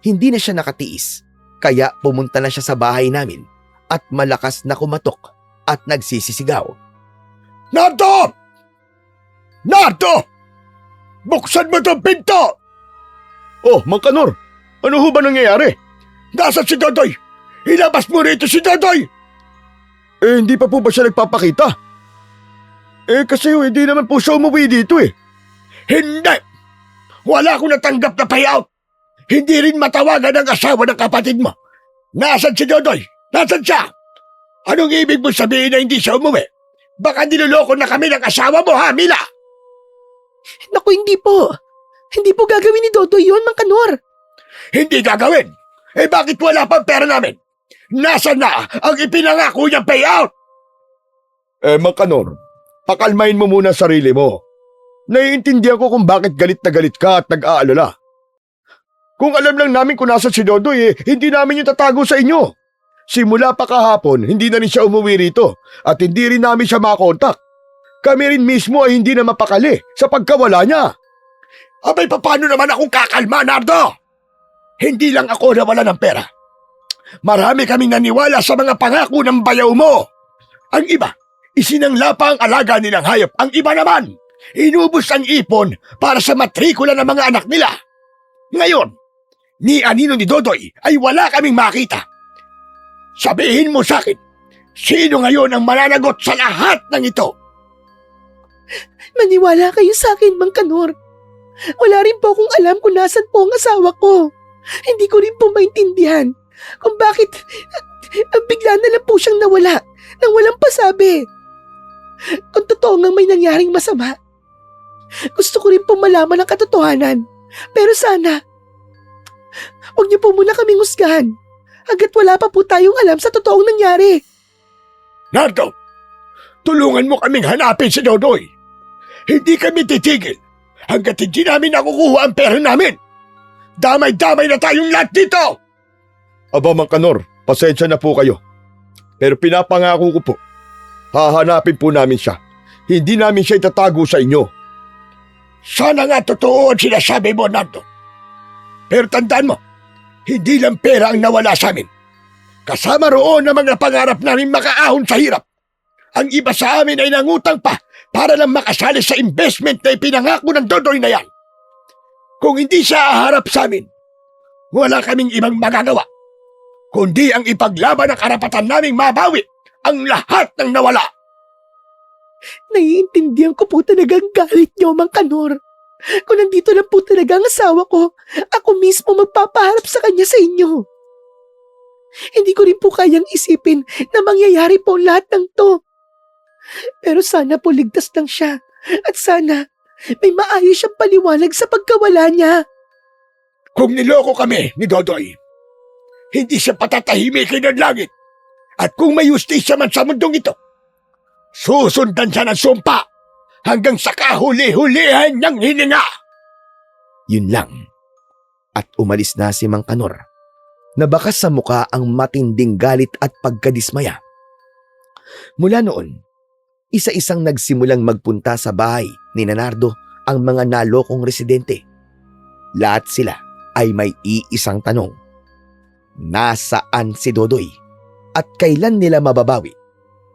Hindi na siya nakatiis, kaya pumunta na siya sa bahay namin at malakas na kumatok at nagsisisigaw. Nardo! Nardo! Buksan mo itong pinto! Oh, Mang Kanor, ano ho ba nangyayari? Nasaan si Dodoy? Ilabas mo rito si Dodoy! Hindi pa po ba siya nagpapakita? Kasi hindi naman po siya umuwi dito eh. Hindi! Wala akong natanggap na payout. Hindi rin matawagan ang asawa ng kapatid mo. Nasaan si Dodoy? Nasaan siya? Anong ibig mo sabihin na hindi siya umuwi? Baka niloloko na kami ng asawa mo, ha, Mila? Naku, hindi po. Hindi po gagawin ni Dodoy yun, Mang Kanor. Hindi gagawin? Bakit wala pang pera namin? Nasaan na ang ipinangako niyang payout? Mang Kanor, pakalmahin mo muna ang sarili mo. Naiintindihan ko kung bakit galit na galit ka at nag-aalala. Kung alam lang namin kung nasa si Dodoy, hindi namin yung tatago sa inyo. Simula pa kahapon, hindi na rin siya umuwi rito at hindi rin namin siya makontak. Kami rin mismo ay hindi na mapakali sa pagkawala niya. Abay, paano naman akong kakalma, Nardo? Hindi lang ako nawala ng pera. Marami kaming naniwala sa mga pangako ng bayaw mo. Ang iba, isinangla pa ang alaga nilang hayop. Ang iba naman, inubos ang ipon para sa matrikula ng mga anak nila. Ngayon, ni Anino ni Dodoy ay wala kaming makita. Sabihin mo sa akin, sino ngayon ang mananagot sa lahat ng ito? Maniwala kayo sa akin, Mang Kanor. Wala rin po akong alam kung nasan po ang asawa ko. Hindi ko rin po maintindihan kung bakit bigla na lang po siyang nawala nang walang pasabi. Kung totoo ngang may nangyaring masama, gusto ko rin po malaman ang katotohanan. Pero sana, huwag niyo po muna kaming husgahan hanggat wala pa po tayong alam sa totoong nangyari. Nardo, tulungan mo kaming hanapin si Dodoy. Hindi kami titigil hanggat hindi namin nakukuha ang pera namin. Damay-damay na tayong lahat dito! Aba, Mang Kanor, pasensya na po kayo. Pero pinapangako ko po, hahanapin po namin siya. Hindi namin siya itatago sa inyo. Sana nga totoo ang sinasabi mo, Nardo. Pero tandaan mo, hindi lang pera ang nawala sa amin. Kasama roon ang mga pangarap namin makaahon sa hirap. Ang iba sa amin ay nangutang pa para lang makasali sa investment na ipinangako ng Dodoy na yan. Kung hindi siya aharap sa amin, wala kaming ibang magagawa, kundi ang ipaglaban ang karapatan naming mabawi ang lahat ng nawala. Naiintindihan ko po talaga ang galit niyo, Mang Kanor. Kung nandito lang po talaga ang asawa ko, ako mismo magpapaharap sa kanya sa inyo. Hindi ko rin po kayang isipin na mangyayari po ang lahat ng to. Pero sana po ligtas lang siya at sana may maayos siyang paliwanag sa pagkawala niya. Kung niloko kami ni Dodoy, hindi siya patatahimikin ng langit. At kung may justisya man sa mundong ito, susundan siya ng sumpa hanggang sa kahuli-hulihan niyang hininga. Yun lang. At umalis na si Mang Kanor. Nabakas sa muka ang matinding galit at pagkadismaya. Mula noon, isa-isang nagsimulang magpunta sa bahay ni Nardo ang mga nalokong residente. Lahat sila ay may iisang tanong. Nasaan si Dodoy? At kailan nila mababawi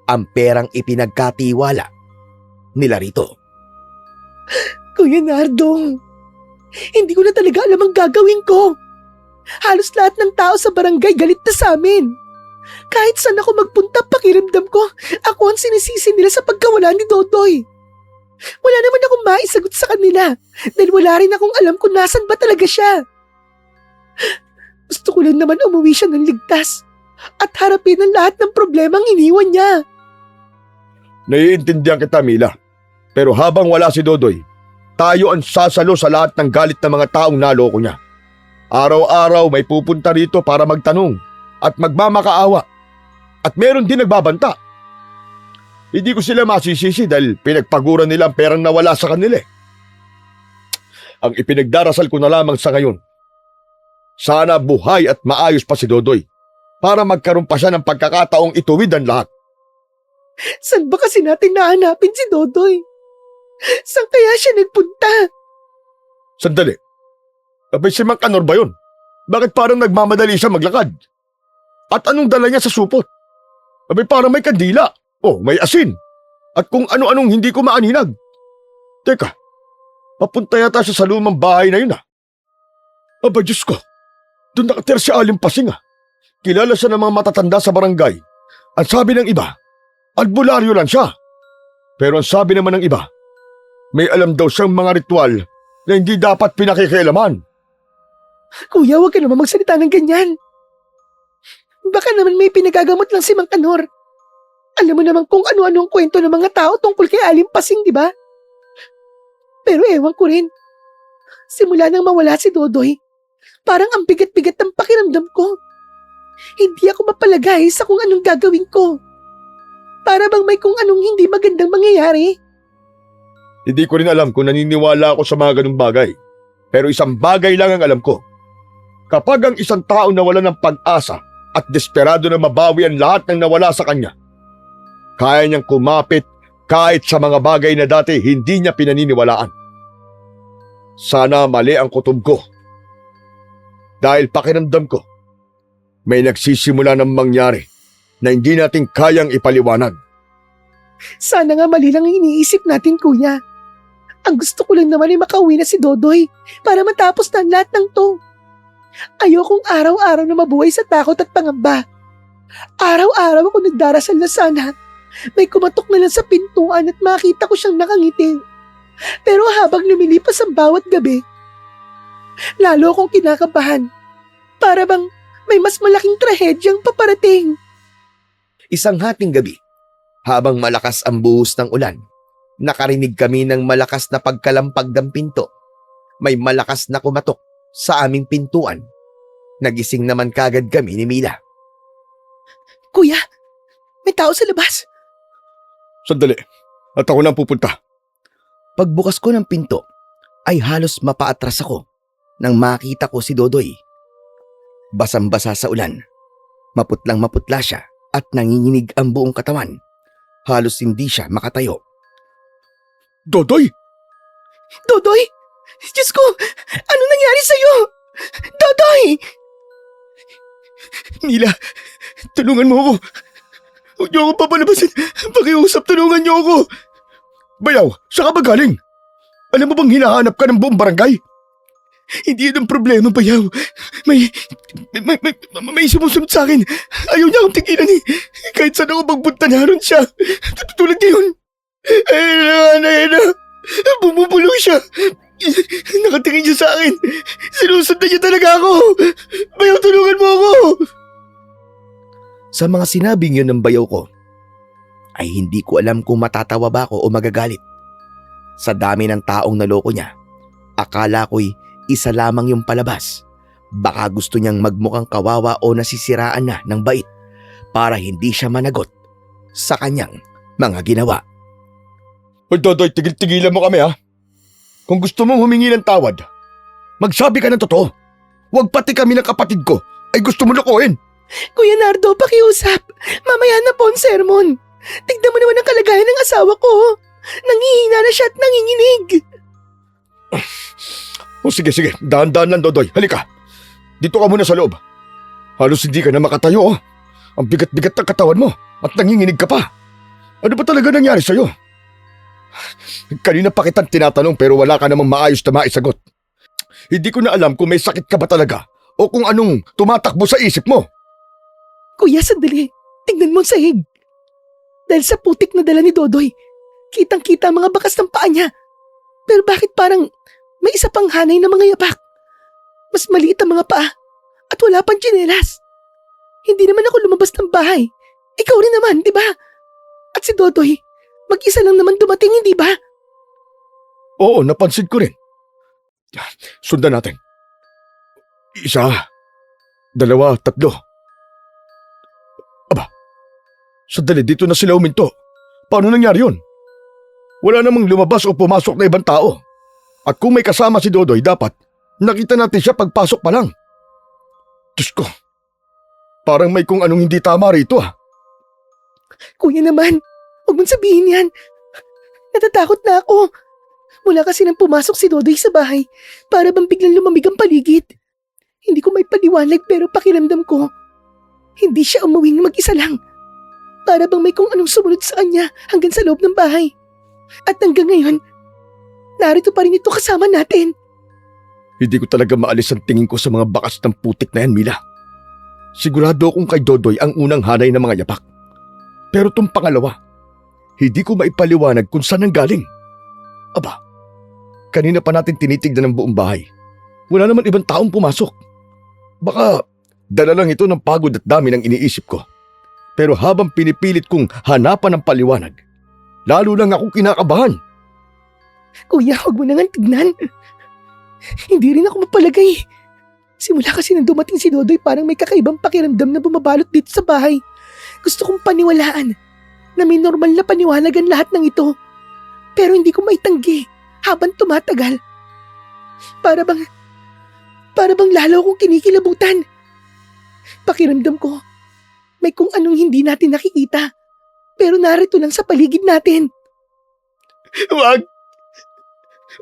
ang perang ipinagkatiwala nila rito? Kuya Nardo, hindi ko na talaga alam ang gagawin ko. Halos lahat ng tao sa barangay galit na sa amin. Kahit saan ako magpunta, pakiramdam ko, ako ang sinisisi nila sa pagkawala ni Dodoy. Wala naman akong maisagot sa kanila dahil wala rin akong alam kung nasan ba talaga siya. Gusto ko lang naman umuwi siya ng ligtas at harapin ang lahat ng problemang iniwan niya. Naiintindihan kita, Mila. Pero habang wala si Dodoy, tayo ang sasalo sa lahat ng galit ng mga taong naloko niya. Araw-araw may pupunta rito para magtanong at magmamakaawa. At meron din nagbabanta. Hindi ko sila masisisi dahil pinagpaguran nila ang perang nawala sa kanila. Ang ipinagdarasal ko na lamang sa ngayon, sana buhay at maayos pa si Dodoy para magkaroon pa siya ng pagkakataong ituwid ang lahat. Saan ba kasi natin nahanapin si Dodoy? Saan kaya siya nagpunta? Sandali. Abay si Mang Kanor ba yun? Bakit parang nagmamadali siya maglakad? At anong dala niya sa supot? Abay parang may kandila. O may asin. At kung ano-anong hindi ko maaninag. Teka, papunta yata siya sa lumang bahay na yun ah. Aba Diyos ko, doon nakatira si Aling Pasing ah. Kilala siya ng mga matatanda sa barangay. Ang sabi ng iba, albularyo lang siya. Pero ang sabi naman ng iba, may alam daw siyang mga ritual na hindi dapat pinakikialaman. Kuya, huwag ka naman magsalita ng ganyan. Baka naman may pinagagamot lang si Mang Kanor. Alam mo naman kung ano-ano ang kwento ng mga tao tungkol kay Aling Pasing, di ba? Pero ewan ko rin. Simula nang mawala si Dodoy, parang ang bigat-bigat ng pakiramdam ko. Hindi ako mapalagay sa kung anong gagawin ko. Para bang may kung anong hindi magandang mangyayari. Hindi ko rin alam kung naniniwala ako sa mga ganung bagay. Pero isang bagay lang ang alam ko. Kapag ang isang tao nawala ng pag-asa at desperado na mabawi ang lahat ng nawala sa kanya, kaya niyang kumapit kahit sa mga bagay na dati hindi niya pinaniniwalaan. Sana mali ang kutob ko. Dahil pakiramdam ko, may nagsisimula ng mangyari na hindi natin kayang ipaliwanag. Sana nga mali lang ang iniisip natin, kuya. Ang gusto ko lang naman ay makauwi na si Dodoy para matapos na ang lahat ng to. Ayokong araw-araw na mabuhay sa takot at pangamba. Araw-araw ako nagdarasal na sana may kumatok na lang sa pintuan at makita ko siyang nakangiti. Pero habang lumilipas ang bawat gabi, lalo akong kinakabahan. Para bang may mas malaking trahedyang paparating. Isang hating gabi, habang malakas ang buhos ng ulan, nakarinig kami ng malakas na pagkalampag ng pinto. May malakas na kumatok sa aming pintuan. Nagising naman kagad kami ni Mila. Kuya, may tao sa labas. Sandali, at ako lang pupunta. Pagbukas ko ng pinto, ay halos mapaatras ako nang makita ko si Dodoy. Basang-basa sa ulan. Maputlang maputla siya at nanginginig ang buong katawan. Halos hindi siya makatayo. Dodoy! Dodoy! Diyos ko! Ano nangyari sa'yo? Dodoy! Mila, tulungan mo ako. Huwag niyo ako papalabasin. Pakiusap, tulungan niyo ako. Bayaw, saan ka ba galing? Alam mo bang hinahanap ka ng buong barangay? Hindi yun ang problema, Bayaw. May sumusunod sa akin. Ayaw niya akong tigilan eh. Kahit saan ako magpunta, naroon siya. Tulad ngayon. Ayun na. Bumubulong siya. Nakatingin siya sa akin. Sinusundan niya talaga ako. Bayaw, tulungan mo ako. Sa mga sinabing yun ng bayaw ko, ay hindi ko alam kung matatawa ba ako o magagalit. Sa dami ng taong naloko niya, akala ko'y isa lamang yung palabas. Baka gusto niyang magmukhang kawawa o nasisiraan na ng bait para hindi siya managot sa kanyang mga ginawa. Hoy, Dodoy, tigil-tigilan mo kami, ha? Kung gusto mong humingi ng tawad, magsabi ka ng totoo. Huwag pati kami ng kapatid ko ay gusto mo lokohin. Kuya Nardo, pakiusap. Mamaya na po ang sermon. Tignan mo naman ang kalagayan ng asawa ko. Nangihina na siya at nanginginig. O sige, dahan-dahan lang, Dodoy. Halika. Dito ka muna sa loob. Halos hindi ka na makatayo, oh. Ang bigat-bigat ng katawan mo at nanginginig ka pa. Ano ba talaga nangyari sa'yo? Kanina pa kitang tinatanong pero wala ka namang maayos na maisagot. Hindi ko na alam kung may sakit ka ba talaga o kung anong tumatakbo sa isip mo. Kuya, sandali. Tignan mo ang sahig. Dahil sa putik na dala ni Dodoy, kitang-kita ang mga bakas ng paa niya. Pero bakit parang may isa pang hanay na mga yapak? Mas maliit ang mga paa at wala pang tsinelas. Hindi naman ako lumabas ng bahay. Ikaw rin naman, di ba? At si Dodoy, mag-isa lang naman dumating, hindi ba? Oo, napansin ko rin. Sundan natin. 1, 2, 3. Aba, sandali, dito na sila uminto. Paano nangyari yun? Wala namang lumabas o pumasok na ibang tao. At kung may kasama si Dodoy, dapat nakita natin siya pagpasok pa lang. Diyos ko, parang may kung anong hindi tama rito, ah. Kuya naman, huwag mong sabihin yan. Natatakot na ako. Mula kasi nang pumasok si Dodoy sa bahay, para bang biglang lumamig ang paligid. Hindi ko may paliwanag pero pakiramdam ko, hindi siya umuwing mag-isa lang. Para bang may kung anong sumunod sa kanya hanggang sa loob ng bahay. At hanggang ngayon, narito pa rin ito kasama natin. Hindi ko talaga maalis ang tingin ko sa mga bakas ng putik na yan, Mila. Sigurado akong kay Dodoy ang unang hanay ng mga yapak. Pero tong pangalawa, hindi ko maipaliwanag kung saan ang galing. Aba, kanina pa natin tinitignan ng buong bahay. Wala naman ibang taong pumasok. Baka dala lang ito ng pagod at dami ng iniisip ko. Pero habang pinipilit kong hanapan ng paliwanag, lalo lang ako kinakabahan. Kuya, huwag mo nang tignan. Hindi rin ako mapalagay. Simula kasi nang dumating si Dodoy, parang may kakaibang pakiramdam na bumabalot dito sa bahay. Gusto kong paniwalaan na may normal na paniwalag ang lahat ng ito. Pero hindi ko maitanggi habang tumatagal. Para bang lalo akong kinikilabutan. Pakiramdam ko, may kung anong hindi natin nakikita. Pero narito lang sa paligid natin.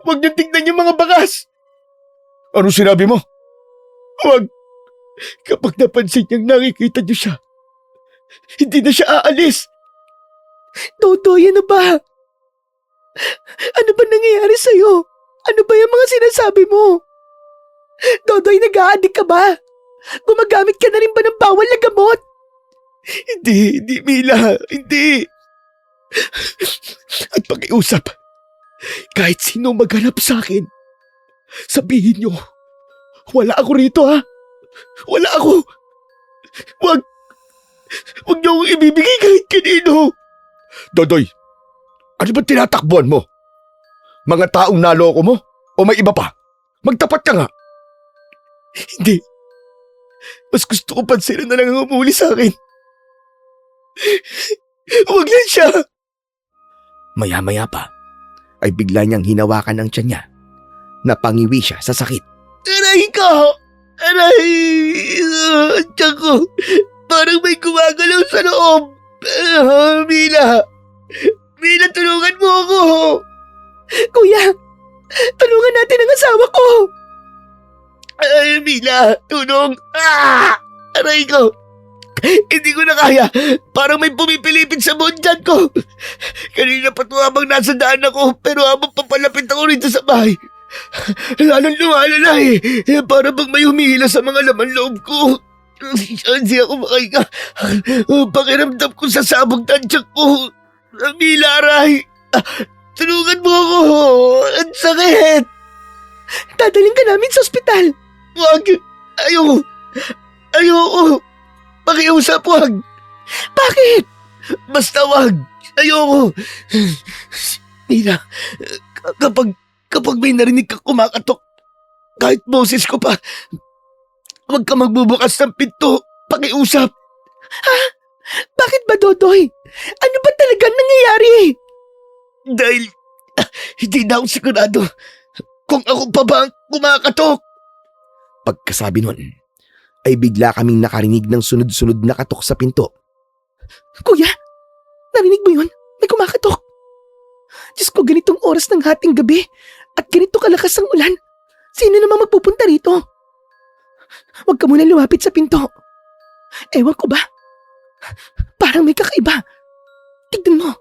Wag niyo tignan yung mga bakas. Ano sinabi mo? Wag. Kapag napansin niyang nakikita niyo siya, hindi na siya aalis. Dodoy, ano ba? Ano ba nangyayari sa'yo? Ano ba yung mga sinasabi mo? Dodoy, nag-a-addict ka ba? Gumagamit ka na rin ba ng bawal na gamot? Hindi, Mila, hindi. At pakiusap, kahit sino maghanap sa akin, sabihin niyo, wala ako rito, ha? Wala ako. Wag niyo akong ibibigay kahit kanino. Dodoy, ano ba tinatakbuhan mo? Mga taong naloko mo? O may iba pa? Magtapat ka nga. Hindi. Mas gusto ko pansinin na lang ang umuli sa akin. Huwag lang siya. Maya-maya pa ay bigla niyang hinawakan ang tiyan niya. Napangiwi siya sa sakit. Aray ko! Aray! Tiyan ko! Parang may gumagalaw sa loob. Mila! Mila, tulungan mo ako! Kuya, tulungan natin ang asawa ko. Ay, Mila! Tulong! Aray ko! Hindi ko na kaya. Parang may pumipilipit sa bundyan ko. Kanina pa ito habang nasa daan ako, pero habang papalapit ako rito sa bahay, lalong lumalala eh. Para bang may humihila sa mga laman loob ko. Hindi ako makahinga. Pakiramdam ko sa sabog tansyak ko. Mila, aray! Tulungan mo ako! Ang sakit! Dadaling ka namin sa ospital. Wag! Ayoko! Ayoko! Pakiusap, wag! Bakit? Basta wag! Ayoko! Mila, kapag may narinig kang kumakatok, kahit boses ko pa, wag ka magbubukas ng pinto. Pakiusap! Bakit ba, Dodoy? Ano ba talagang nangyayari? Dahil hindi na ako sigurado kung ako pa ba ang kumakatok. Pagkasabi nun, ay bigla kaming nakarinig ng sunod-sunod na katok sa pinto. Kuya, narinig mo yun? May kumakatok. Diyos ko, ganitong oras ng hating gabi at ganito kalakas ang ulan. Sino naman magpupunta rito? Huwag ka muna lumapit sa pinto. Ewan ko ba? Parang may kakaiba. Tignan mo.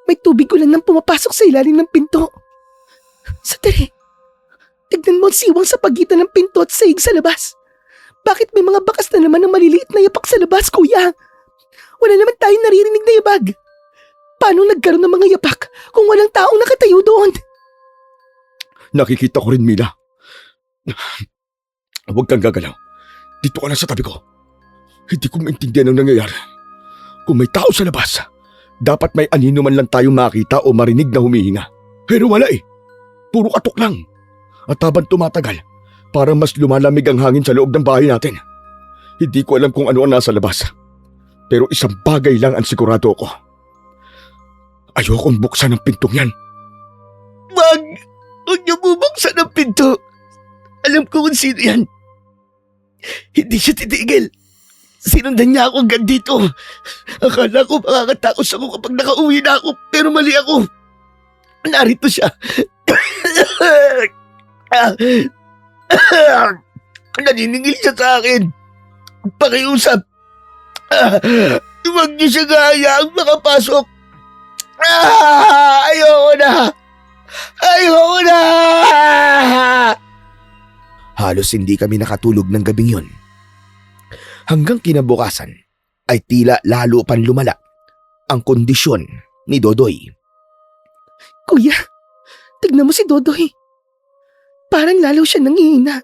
May tubig ulan nang pumapasok sa ilalim ng pinto. Sandali. Tignan mo ang siwang sa pagitan ng pinto at sahig sa labas. Bakit may mga bakas na naman ng maliliit na yapak sa labas, kuya? Wala naman tayong naririnig na yabag. Paano nagkaroon ng mga yapak kung walang taong nakatayo doon? Nakikita ko rin, Mila. Huwag kang gagalaw. Dito ka lang sa tabi ko. Hindi ko maintindihan ang nangyayari. Kung may tao sa labas, dapat may anino man lang tayong makita o marinig na humihinga. Pero wala eh. Puro katok lang. At habang tumatagal, parang mas lumalamig ang hangin sa loob ng bahay natin. Hindi ko alam kung ano ang nasa labas. Pero isang bagay lang ang sigurado ko. Ayokong buksan ang pintong yan. Wag! Huwag niyo bubuksan ang pinto. Alam ko kung sino yan. Hindi siya titigil. Sinundan niya ako hanggang dito. Akala ko makakataos ako kapag nakauwi na ako, pero mali ako. Narito siya. Naniningil siya sa akin. Pakiusap. Huwag niyo siya hayaang makapasok. Ayoko na. Ayoko na. Halos hindi kami nakatulog ng gabing yun. Hanggang kinabukasan ay tila lalo pan lumala ang kondisyon ni Dodoy. Kuya, tignan mo si Dodoy. Parang lalo siya nangihina.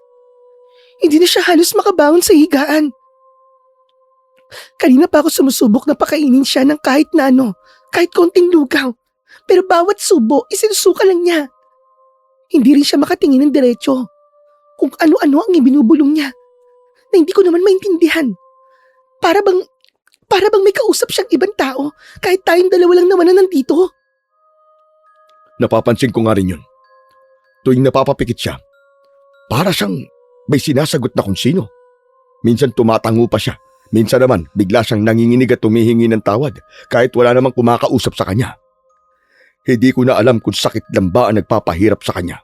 Hindi na siya halos makabangon sa higaan. Kanina pa ako sumusubok na pakainin siya ng kahit na ano, kahit konting lugaw. Pero bawat subo, isinusuka lang niya. Hindi rin siya makatingin ng diretsyo. Kung ano-ano ang ibinubulong niya na hindi ko naman maintindihan. Para bang may kausap siyang ibang tao kahit tayong dalawa lang naman na nandito. Napapansin ko nga rin yun. Tuwing napapapikit siya, para siyang may sinasagot na kung sino. Minsan tumatango pa siya. Minsan naman bigla siyang nanginginig at tumihingi ng tawad kahit wala namang kumakausap sa kanya. Hindi ko na alam kung sakit lang ba ang nagpapahirap sa kanya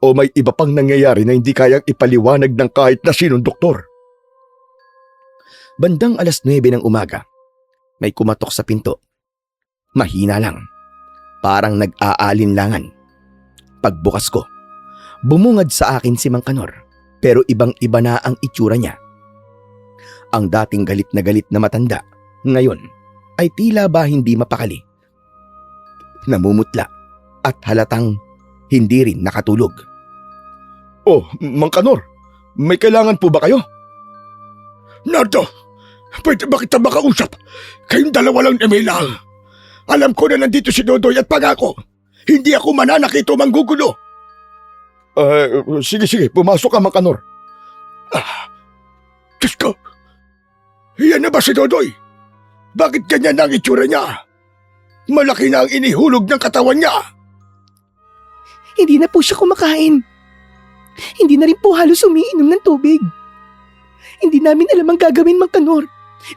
o may iba pang nangyayari na hindi kayang ipaliwanag ng kahit na sinong doktor. Bandang 9:00 ng umaga, may kumatok sa pinto. Mahina lang, parang nag-aalinlangan. Pagbukas ko, bumungad sa akin si Mang Kanor, pero ibang-iba na ang itsura niya. Ang dating galit na matanda, ngayon ay tila ba hindi mapakali. Namumutla at halatang hindi rin nakatulog. Oh, Mang Kanor, may kailangan po ba kayo? Nardo, pwede ba kita makausap? Kayong dalawa lang ni Mila. Alam ko na nandito si Dodoy at pangako. Hindi ako mananakit o manggugulo. Sige, pumasok ka, Mang Kanor. Diyos ko, yan na ba si Dodoy? Bakit ganyan ang itsura niya? Malaki na ang inihulog ng katawan niya. Hindi na po siya kumakain. Hindi na rin po halos umiinom ng tubig. Hindi namin alam ang gagawin, Mang Kanor,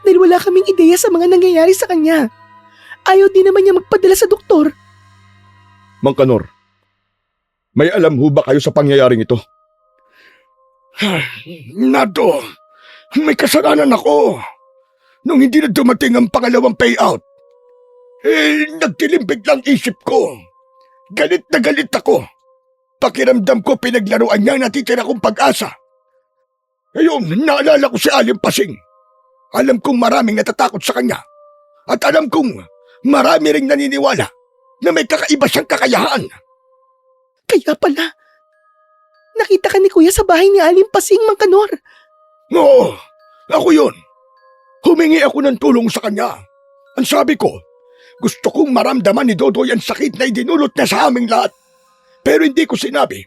dahil wala kaming ideya sa mga nangyayari sa kanya. Ayaw din naman niya magpadala sa doktor. Mang Kanor, may alam ho ba kayo sa pangyayaring ito? Nato, may kasalanan ako. Nung hindi na dumating ang pangalawang payout, nagtilimbig lang isip ko. Galit na galit ako. Pakiramdam ko pinaglaruan niya ang natitira kong pag-asa. Ngayon, naalala ko si Aling Pasing. Alam kong maraming natatakot sa kanya. At alam kong marami ring naniniwala na may kakaiba siyang kakayahan. Kaya pala, nakita ka ni Kuya sa bahay ni Aling Pasing, Mang Kanor. Oo, ako yun. Humingi ako ng tulong sa kanya. Ang sabi ko, gusto kong maramdaman ni Dodoy ang sakit na idinulot niya sa aming lahat. Pero hindi ko sinabi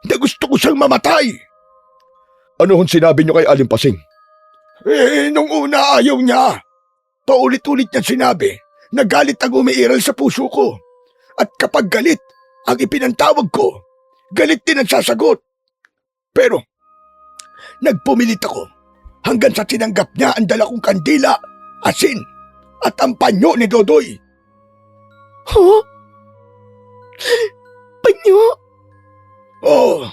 na gusto ko siyang mamatay. Ano hong sinabi niyo kay Aling Pasing? Nung una ayaw niya. Paulit-ulit niya sinabi na galit ang umiiral sa puso ko. At kapag galit ang ipinantawag ko, galit din ang sasagot. Pero nagpumilit ako hanggang sa tinanggap niya ang dala kong kandila, asin at ang panyo ni Dodoy. Huh? Panyo? Oh,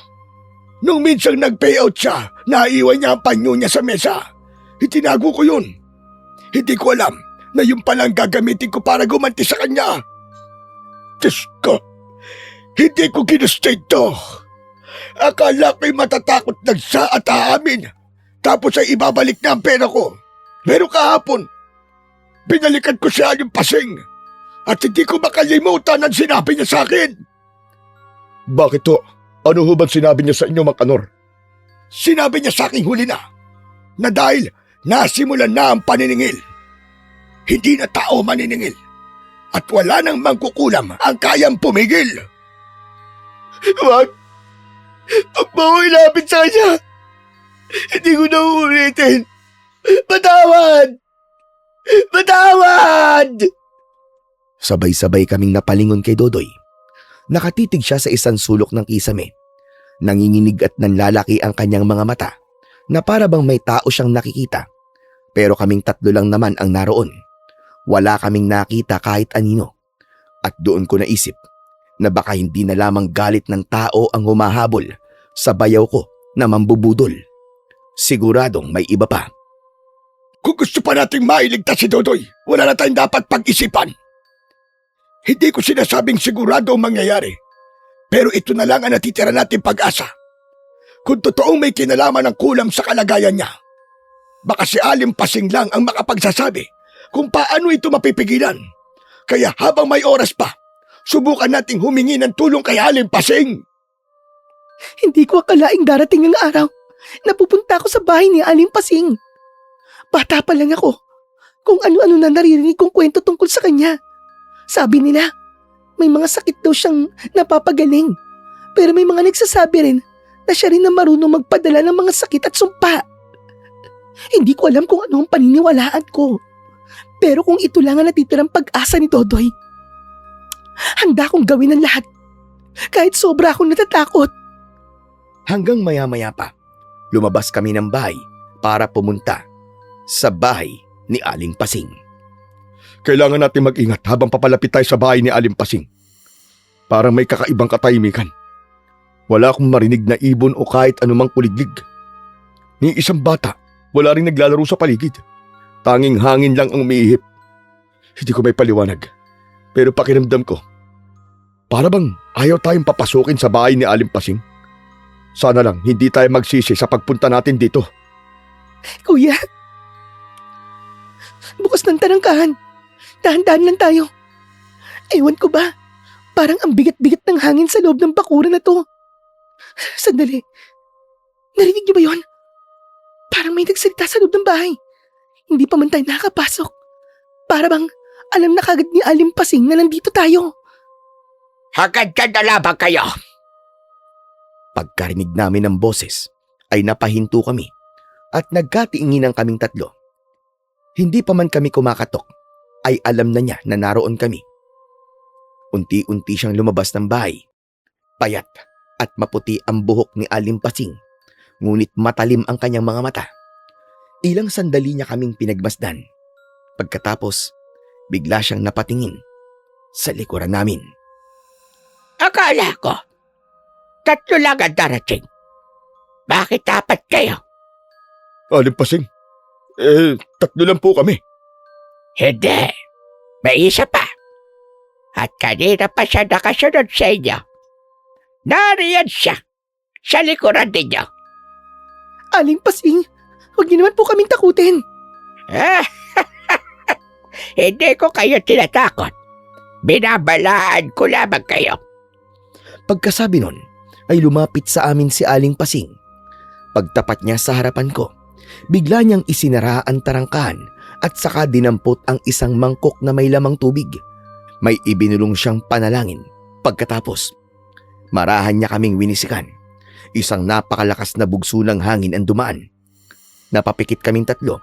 nung minsang nag-payout siya, naiwan niya ang panyo niya sa mesa. Itinago ko yun. Hindi ko alam na yung palang gagamitin ko para gumanti sa kanya. Diyos ko, hindi ko ginusto ito. Akala ko'y matatakot lang siya at aamin. Tapos ay ibabalik niya ang pera ko. Pero kahapon, binalikan ko siya yung pasing. At hindi ko makalimutan ang sinabi niya sa akin. Bakit to? Ano ho ba sinabi niya sa inyo, Mang Kanor? Sinabi niya sa aking huli na dahil nasimulan na ang paniningil. Hindi na tao maniningil. At wala nang mangkukulam ang kayang pumigil. Wag! Huwag mo ako ilapit sa kanya. Hindi ko na uulitin. Patawad! Patawad! Sabay-sabay kaming napalingon kay Dodoy. Nakatitig siya sa isang sulok ng kisame. Nanginginig at nanlalaki ang kanyang mga mata na para bang may tao siyang nakikita. Pero kaming tatlo lang naman ang naroon. Wala kaming nakita kahit anino. At doon ko naisip na baka hindi na lamang galit ng tao ang humahabol sa bayaw ko na mambubudol. Siguradong may iba pa. Kung gusto pa nating mailigtas si Dodoy, wala na tayong dapat pag-isipan. Hindi ko sinasabing sigurado ang mangyayari. Pero ito na lang ang natitira nating pag-asa. Kung totoong may kinalaman ng kulam sa kalagayan niya, baka si Aling Pasing lang ang makapagsasabi kung paano ito mapipigilan. Kaya habang may oras pa, subukan nating humingi ng tulong kay Aling Pasing. Hindi ko akalaing darating ang araw na pupunta ako sa bahay ni Aling Pasing. Bata pa lang ako kung ano-ano na naririnig kong kwento tungkol sa kanya. Sabi nila, may mga sakit daw siyang napapagaling. Pero may mga nagsasabi rin na siya rin na marunong magpadala ng mga sakit at sumpa. Hindi ko alam kung ano ang paniniwalaan ko. Pero kung ito lang ang natitirang pag-asa ni Dodoy, handa kong gawin ang lahat. Kahit sobra akong natatakot. Hanggang maya-maya pa, lumabas kami ng bahay para pumunta sa bahay ni Aling Pasing. Kailangan natin mag-ingat habang papalapit tayo sa bahay ni Aling Pasing. Parang may kakaibang katahimikan. Wala akong marinig na ibon o kahit anumang kuliglig. Ni isang bata, wala rin naglalaro sa paligid. Tanging hangin lang ang umiihip. Hindi ko may paliwanag. Pero pakiramdam ko, para bang ayaw tayong papasukin sa bahay ni Aling Pasing. Sana lang hindi tayo magsisi sa pagpunta natin dito. Kuya, bukas ng tarangkahan. Dahan-dahan lang tayo. Ewan ko ba, parang ang bigat-bigat ng hangin sa loob ng bakuran na to. Sandali, narinig niyo ba yon? Parang may nagsalita sa loob ng bahay. Hindi pa man tayo nakapasok. Para bang alam na kagad ni Aling Pasing na nandito tayo. Hagad ka na lamang kayo. Pagkarinig namin ng boses ay napahinto kami at nagkatiinginan kaming tatlo. Hindi pa man kami kumakatok ay alam na niya na naroon kami. Unti-unti siyang lumabas ng bahay. Payat at maputi ang buhok ni Aling Pasing, ngunit matalim ang kanyang mga mata. Ilang sandali niya kaming pinagmasdan. Pagkatapos, bigla siyang napatingin sa likuran namin. Akala ko, tatlo lang ang darating. Bakit apat kayo? Aling Pasing, tatlo lang po kami. Hindi. May isa pa. At kanina pa siya nakasunod sa inyo. Nariyan siya sa likuran ninyo. Aling Pasing, huwag niyo naman po kaming takutin. Hindi ko kayo tinatakot. Binabalaan ko lamang kayo. Pagkasabi nun, ay lumapit sa amin si Aling Pasing. Pagtapat niya sa harapan ko, bigla niyang isinara ang tarangkahan at saka dinampot ang isang mangkok na may lamang tubig. May ibinulong siyang panalangin. Pagkatapos, marahan niya kaming winisikan. Isang napakalakas na bugso ng hangin ang dumaan. Napapikit kaming tatlo.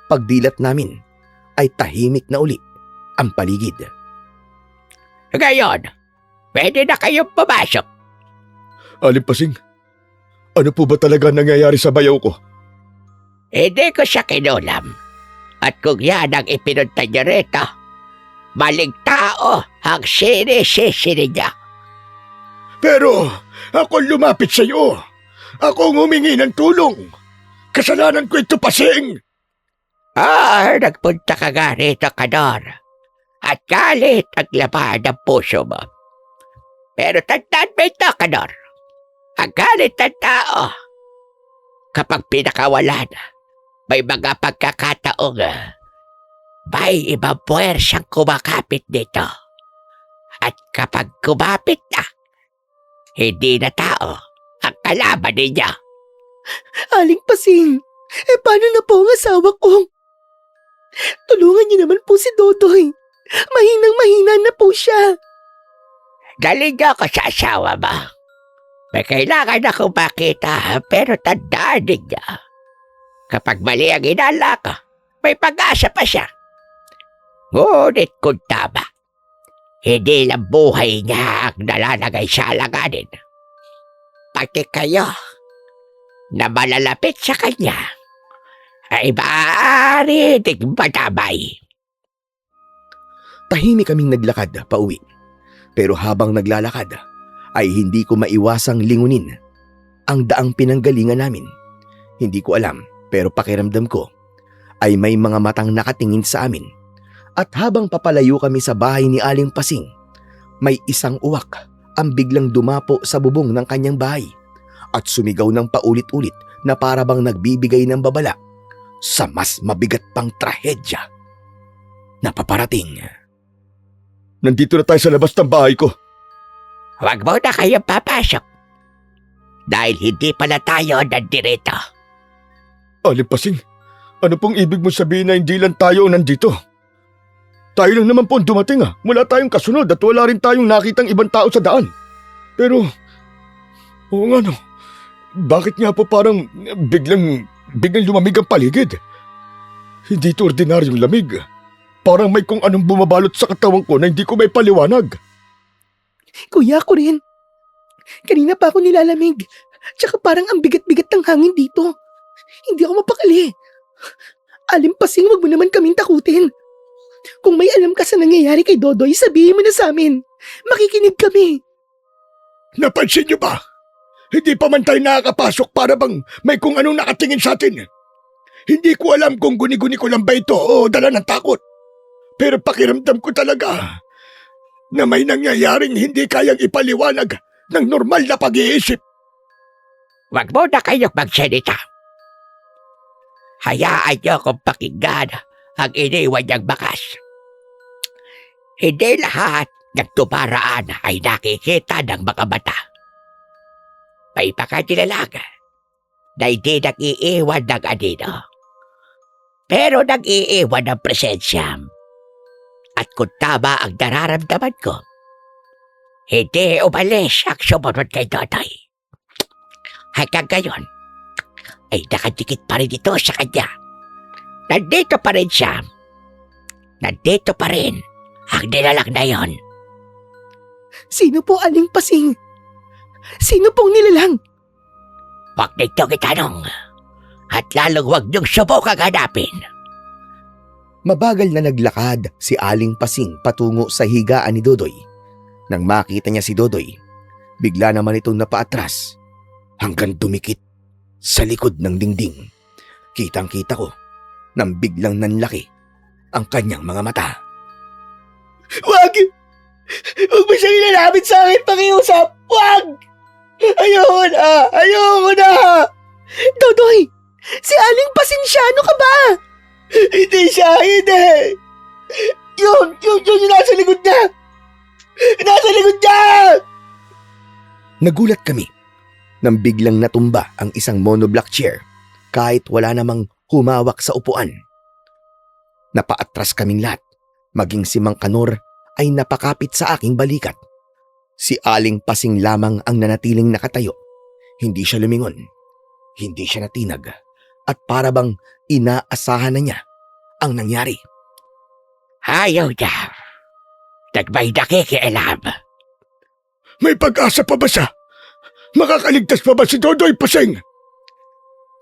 Pagdilat namin, ay tahimik na uli ang paligid. Ngayon, pwede na kayong pumasok. Aling Pasing, ano po ba talaga nangyayari sa bayaw ko? Hindi ko siya kinulam. At kung yan ang ipinunta niyo rito, maling tao ang sinisisiri niya. Pero ako lumapit sa iyo. Ako humingi ng tulong. Kasalanan ko ito, Pasing. Nagpunta ka nga rito, Kanor. At galit ang laman ng puso mo. Pero tandaan mo ito, Kanor. Ang galit ng tao, kapag pinakawalan, may mga pagkakataong may ibang puwersang kumakapit dito. At kapag kumapit na, hindi na tao ang kalaban niya. Aling Pasing, paano na po ang asawa ko? Tulungan niyo naman po si Dodoy. Mahinang-mahina na po siya. Galing ako sa asawa mo. May kailangan akong makita, pero tandaan niya. Kapag mali ang inala ko, may pag-asa pa siya. Ngunit kung tama, hindi lang buhay niya ang nalalagay sa alanganin. Pati kayo na malalapit sa kanya ay maaari ding madamay. Tahimik kaming naglakad pauwi. Pero habang naglalakad, ay hindi ko maiwasang lingunin ang daang pinanggalingan namin. Hindi ko alam, pero pakiramdam ko ay may mga matang nakatingin sa amin. At habang papalayo kami sa bahay ni Aling Pasing, may isang uwak ang biglang dumapo sa bubong ng kanyang bahay at sumigaw ng paulit-ulit na para bang nagbibigay ng babala sa mas mabigat pang trahedya na paparating. Nandito na tayo sa labas ng bahay ko. Huwag mo na kayong papasok. Dahil hindi pala tayo nandirito. Aling Pasing, ano pong ibig mo sabihin na hindi lang tayo nandito? Tayo lang naman po ang dumating Wala tayong kasunod at wala rin tayong nakitang ibang tao sa daan. Pero, oo nga no, bakit nga po parang biglang lumamig ang paligid? Hindi ito ordinaryong lamig. Parang may kung anong bumabalot sa katawan ko na hindi ko may paliwanag. Kuya, ako rin. Kanina pa ako nilalamig. Tsaka parang ang bigat-bigat ng hangin dito. Hindi ako mapakali. Aling Pasing, wag mo naman kaming takutin. Kung may alam ka sa nangyayari kay Dodoy, sabihin mo na sa amin. Makikinig kami. Napansin niyo ba? Hindi pa man tayo nakakapasok para bang may kung anong nakatingin sa atin. Hindi ko alam kung guni-guni ko lang ba ito o dala ng takot. Pero pakiramdam ko talaga na may nangyayaring hindi kayang ipaliwanag ng normal na pag-iisip. Huwag mo na kayong magsalita. Hayaan niyo kung pakinggan ang iniwan niyang bakas. Hindi lahat ng tumaraan ay nakikita ng mga mata. May pagkatilalang na hindi nag-iiwan ng anino. Pero nag-iiwan ng presensya. At kung tama ang nararamdaman ko, hindi umalis ang sumunod kay Dodoy. Hanggang ngayon, ay nakadikit pa rin ito sa kanya. Nandito pa rin siya. Nandito pa rin ang nilalang na yon. Sino po, Aling Pasing? Sino pong nilalang? Huwag nitong itanong. At lalong huwag niyong subukang hanapin. Mabagal na naglakad si Aling Pasing patungo sa higaan ni Dodoy. Nang makita niya si Dodoy, bigla naman itong napaatras hanggang dumikit sa likod ng dingding. Kitang-kita ko nang biglang nanlaki ang kanyang mga mata. Wag! Huwag mo siyang ilalapit sa akin, pakiusap! Wag! Ayoko na! Ayoko na! Dodoy! Si Aling Pasing siya, ano ka ba? Hindi siya! Hindi! Yun yung nasa likod niya! Nasa likod niya! Nagulat kami nang biglang natumba ang isang monoblock chair kahit wala namang humawak sa upuan. Napaatras kaming lahat, maging si Mang Kanor ay napakapit sa aking balikat. Si Aling Pasing lamang ang nanatiling nakatayo. Hindi siya lumingon, hindi siya natinag, at para bang inaasahan na niya ang nangyari. Ayaw niya. Nagbay nakikialam. May pag-asa pa ba siya? Makakaligtas pa ba si Dodoy Pasing?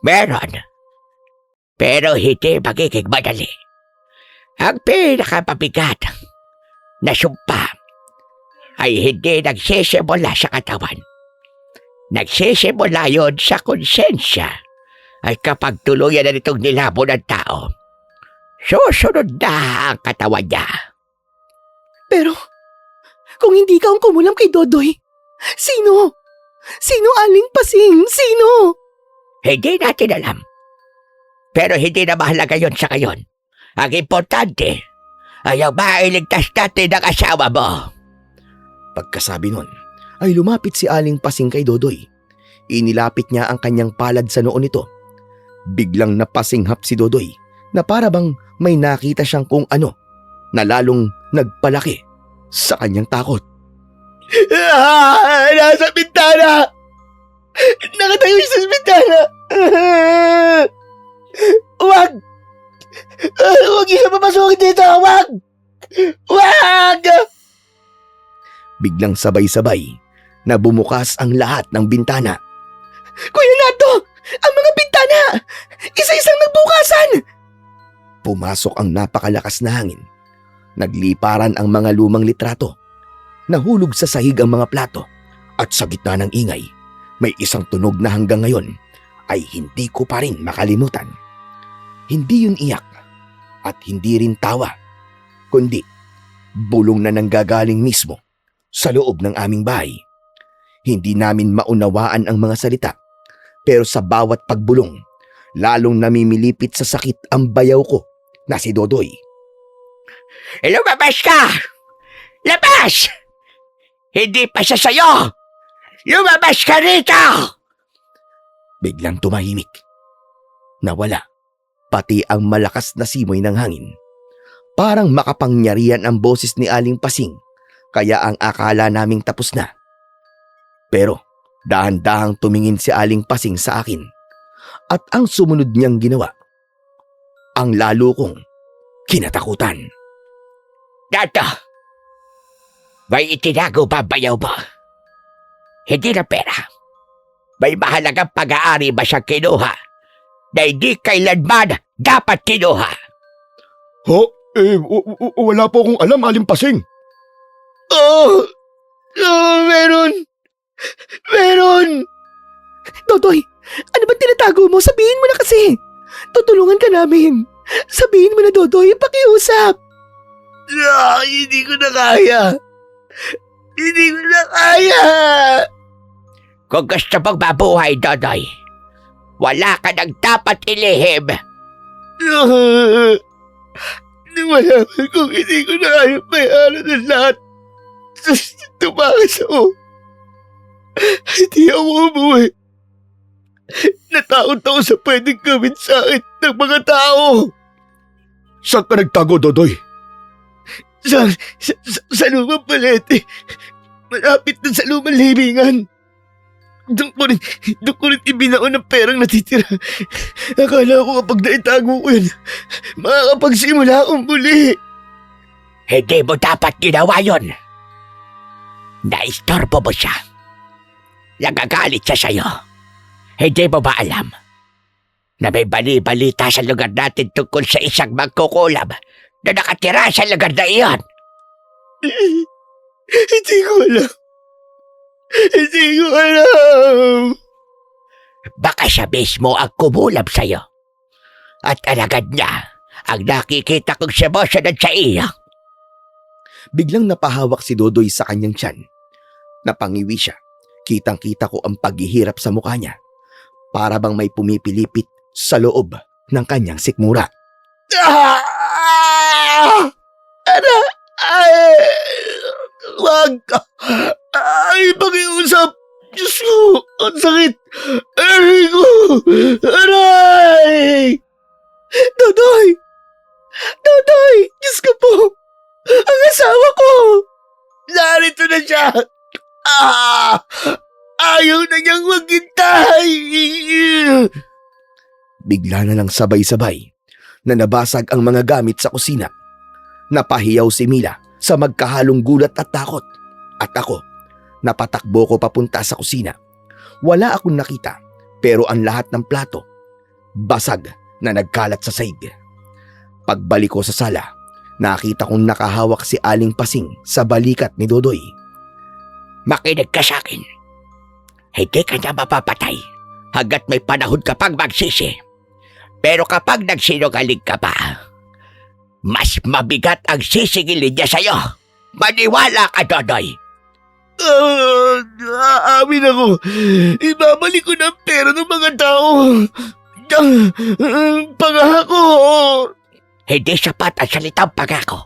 Meron. Pero hindi magiging madali. Ang pinakapabigat na sumpa ay hindi nagsisimula sa katawan. Nagsisimula yon sa konsensya ay kapag tuluyan na nitong nilabo ng tao, susunod na ang katawan niya. Pero, kung hindi ka ang kumulam kay Dodoy, sino? Sino Aling Pasing? Sino? Hindi natin alam. Pero hindi na mahalaga yon sa ngayon. Ang importante ay ang mailigtas natin ang asawa mo. Pagkasabi nun, ay lumapit si Aling Pasing kay Dodoy. Inilapit niya ang kanyang palad sa noo nito. Biglang napasinghap si Dodoy na para bang may nakita siyang kung ano na lalong nagpalaki sa kanyang takot. Nasa bintana! Nakatayo siya sa bintana! Wag! Huwag niyo papasukin dito! Wag! Wag! Biglang sabay-sabay na bumukas ang lahat ng bintana. Kuya Nardo! Ang mga bintana! Isa-isang nagbukasan! Pumasok ang napakalakas na hangin. Nagliparan ang mga lumang litrato. Nahulog sa sahig ang mga plato. At sa gitna ng ingay, may isang tunog na hanggang ngayon ay hindi ko pa rin makalimutan. Hindi yun iyak at hindi rin tawa, kundi bulong na nanggagaling mismo sa loob ng aming bahay. Hindi namin maunawaan ang mga salita, pero sa bawat pagbulong, lalong namimilipit sa sakit ang bayaw ko na si Dodoy. Lumabas ka! Labas! Hindi pa siya sa'yo! Lumabas ka rito! Biglang tumahimik. Nawala, pati ang malakas na simoy ng hangin. Parang makapangyarihan ang boses ni Aling Pasing, kaya ang akala naming tapos na. Pero dahan-dahang tumingin si Aling Pasing sa akin, at ang sumunod niyang ginawa, ang lalo kong kinatakutan. Dato! May itinago ba bayaw mo? Hindi na pera. May mahalagang pag-aari ba siyang kinuha na hindi kailanman dapat kinuha? Ho? Wala po akong alam, Aling Pasing. Oh! Oh, meron! Meron! Dodoy, ano bang tinatago mo? Sabihin mo na kasi. Tutulungan ka namin. Sabihin mo na, Dodoy, pakiusap. Hindi ko na kaya! Hindi ko na kaya! Kung gusto mong mabuhay, Dodoy, wala ka nang dapat ilihim. Nung malaman kong hindi ko na kaya bayaran ng lahat, tumakas ako. Hindi ako umuwi. Natakot ako sa pwedeng gawin sa akin ng mga tao. Saan ka nagtago, Dodoy? Sa lumang palete. Malapit na sa lumang libingan. Doon ko rin ibinaon ng perang natitira. Akala ko kapag naitago ko yun, makakapagsimula akong muli. Hindi mo dapat ginawa yun. Naistorbo mo siya. Nagagalit siya sa'yo. Hindi mo ba alam na may bali-balita sa lugar natin tungkol sa isang magkukulam na nakatira sa lugar na iyon? Hindi ko alam. Hindi ko alam. Baka siya mismo ang kumulam sa'yo. At alagad niya ang nakikita kong sumsunod sa iyo. Biglang napahawak si Dodoy sa kanyang tiyan. Napangiwi siya. Kitang-kita ko ang paghihirap sa mukha niya. Para bang may pumipilipit sa loob ng kanyang sikmura. Wag! Ay, pakiusap! Diyos ko! Ang sakit! Aray ko! Aray! Dodoy! Dodoy! Diyos ko po! Ang asawa ko! Narito na siya! Ayaw na niyang maghintay! Bigla na lang sabay-sabay na nabasag ang mga gamit sa kusina. Napahiyaw si Mila sa magkahalong gulat at takot. At ako, napatakbo ko papunta sa kusina. Wala akong nakita pero ang lahat ng plato, basag na nagkalat sa saig. Pagbalik ko sa sala, nakita kong nakahawak si Aling Pasing sa balikat ni Dodoy. Makinig ka sa akin. Hindi ka niya mapapatay hanggat may panahon ka pang magsisi. Pero kapag nagsinungaling ka pa, mas mabigat ang sisingilin niya sa'yo. Maniwala ka, Dodoy. Aamin ako. Ibabalik ko na ang pera ng mga tao. Pangako. Hindi sapat ang salitang pangako.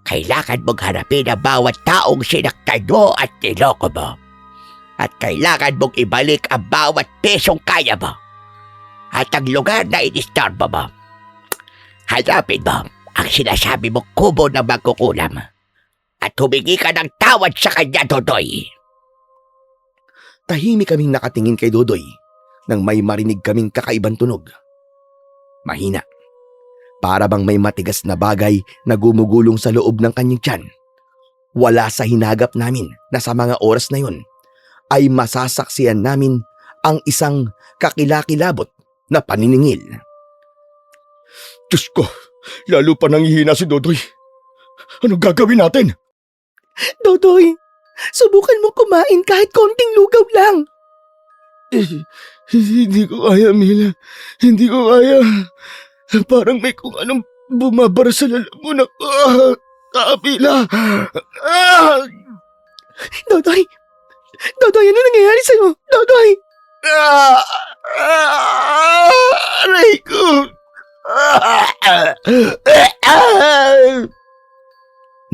Kailangan mong harapin ang bawat taong sinaktan mo at niloko mo. At kailangan mong ibalik ang bawat pesong kaya mo. At ang lugar na inistorbo mo. Hanapin mo ang sinasabi mong kubo na magkukulam. At humingi ka ng tawad sa kanya, Dodoy. Tahimik kaming nakatingin kay Dodoy nang may marinig kaming kakaibang tunog. Mahina. Para bang may matigas na bagay na gumugulong sa loob ng kanyang tiyan. Wala sa hinagap namin na sa mga oras na yun ay masasaksiyan namin ang isang kakilakilabot na paniningil. Diyos ko, lalo pa nanghihina si Dodoy. Anong gagawin natin? Dodoy, subukan mo kumain kahit konting lugaw lang. Hindi ko kaya, Mila. Hindi ko kaya. Parang may kung anong bumabara sa lalamunan ko. Mila. Dodoy! Dodoy, ano nangyayari sa'yo? Dodoy! Aray ko.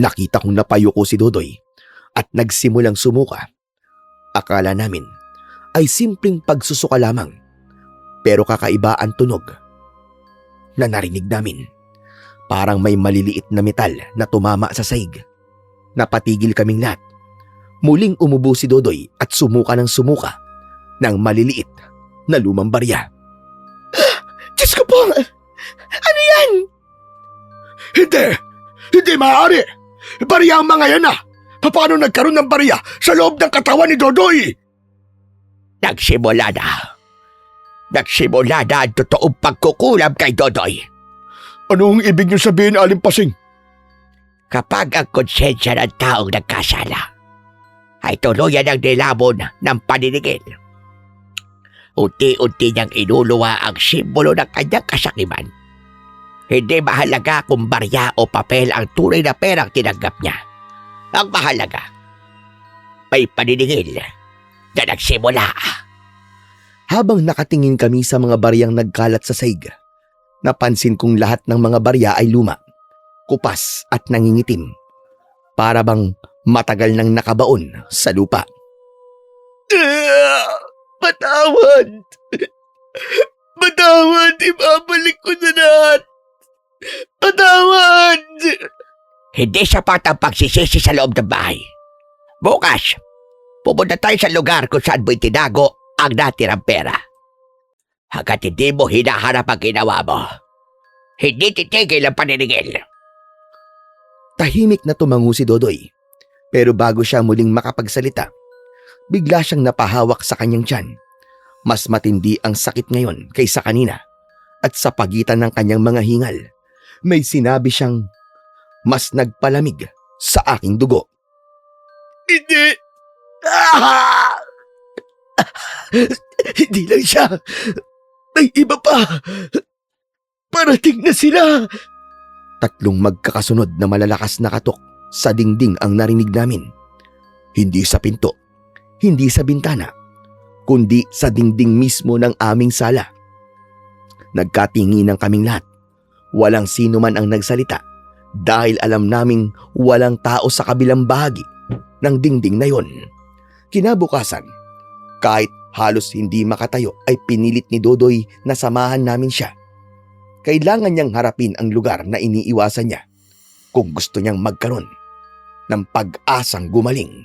Nakita kong napayuko si Dodoy at nagsimulang sumuka. Akala namin ay simpleng pagsusuka lamang. Pero kakaiba ang tunog na narinig namin. Parang may maliliit na metal na tumama sa saig. Napatigil kaming lahat. Muling umubo si Dodoy at sumuka ng sumuka ng maliliit na lumang barya. Diyos ko po! Ano yan? Hindi! Hindi maaari! Barya ang mga yan ah! Paano nagkaroon ng barya sa loob ng katawan ni Dodoy? Nagsimula na. Nagsimula na ang totoong pagkukulam kay Dodoy. Anong ibig niyo sabihin, Aling Pasing? Kapag ang konsensya ng taong nagkasala ay tuluyan ang nilamon ng paninigil, unti-unti niyang inuluwa ang simbolo ng kanyang kasakiman. Hindi mahalaga kung barya o papel ang tunay na perang tinanggap niya. Ang mahalaga, may paniningil na nagsimula. Habang nakatingin kami sa mga baryang nagkalat sa saig, napansin kong lahat ng mga barya ay luma, kupas at nangingitim. Para bang matagal nang nakabaon sa lupa. Patawad. Patawad. Ibabalik ko na lahat. Patawad. Hindi sapat ang pagsisisi sa loob ng bahay. Bukas, pupunta tayo sa lugar kung saan mo'y tinago ang natirang pera. Hanggat hindi mo hinaharap ang ginawa mo, hindi titigil ang paniningil. Tahimik na tumango si Dodoy. Pero bago siya muling makapagsalita, bigla siyang napahawak sa kanyang tiyan. Mas matindi ang sakit ngayon kaysa kanina. At sa pagitan ng kanyang mga hingal, may sinabi siyang mas nagpalamig sa aking dugo. Hindi. Hindi lang siya. May iba pa. Parating na sila. Tatlong magkakasunod na malalakas na katok sa dingding ang narinig namin. Hindi sa pinto, hindi sa bintana, kundi sa dingding mismo ng aming sala. Nagkatinginan kaming lahat. Walang sino man ang nagsalita dahil alam naming walang tao sa kabilang bahagi ng dingding na yon. Kinabukasan, kahit halos hindi makatayo ay pinilit ni Dodoy na samahan namin siya. Kailangan niyang harapin ang lugar na iniiwasan niya kung gusto niyang magkaroon ng pag-asang gumaling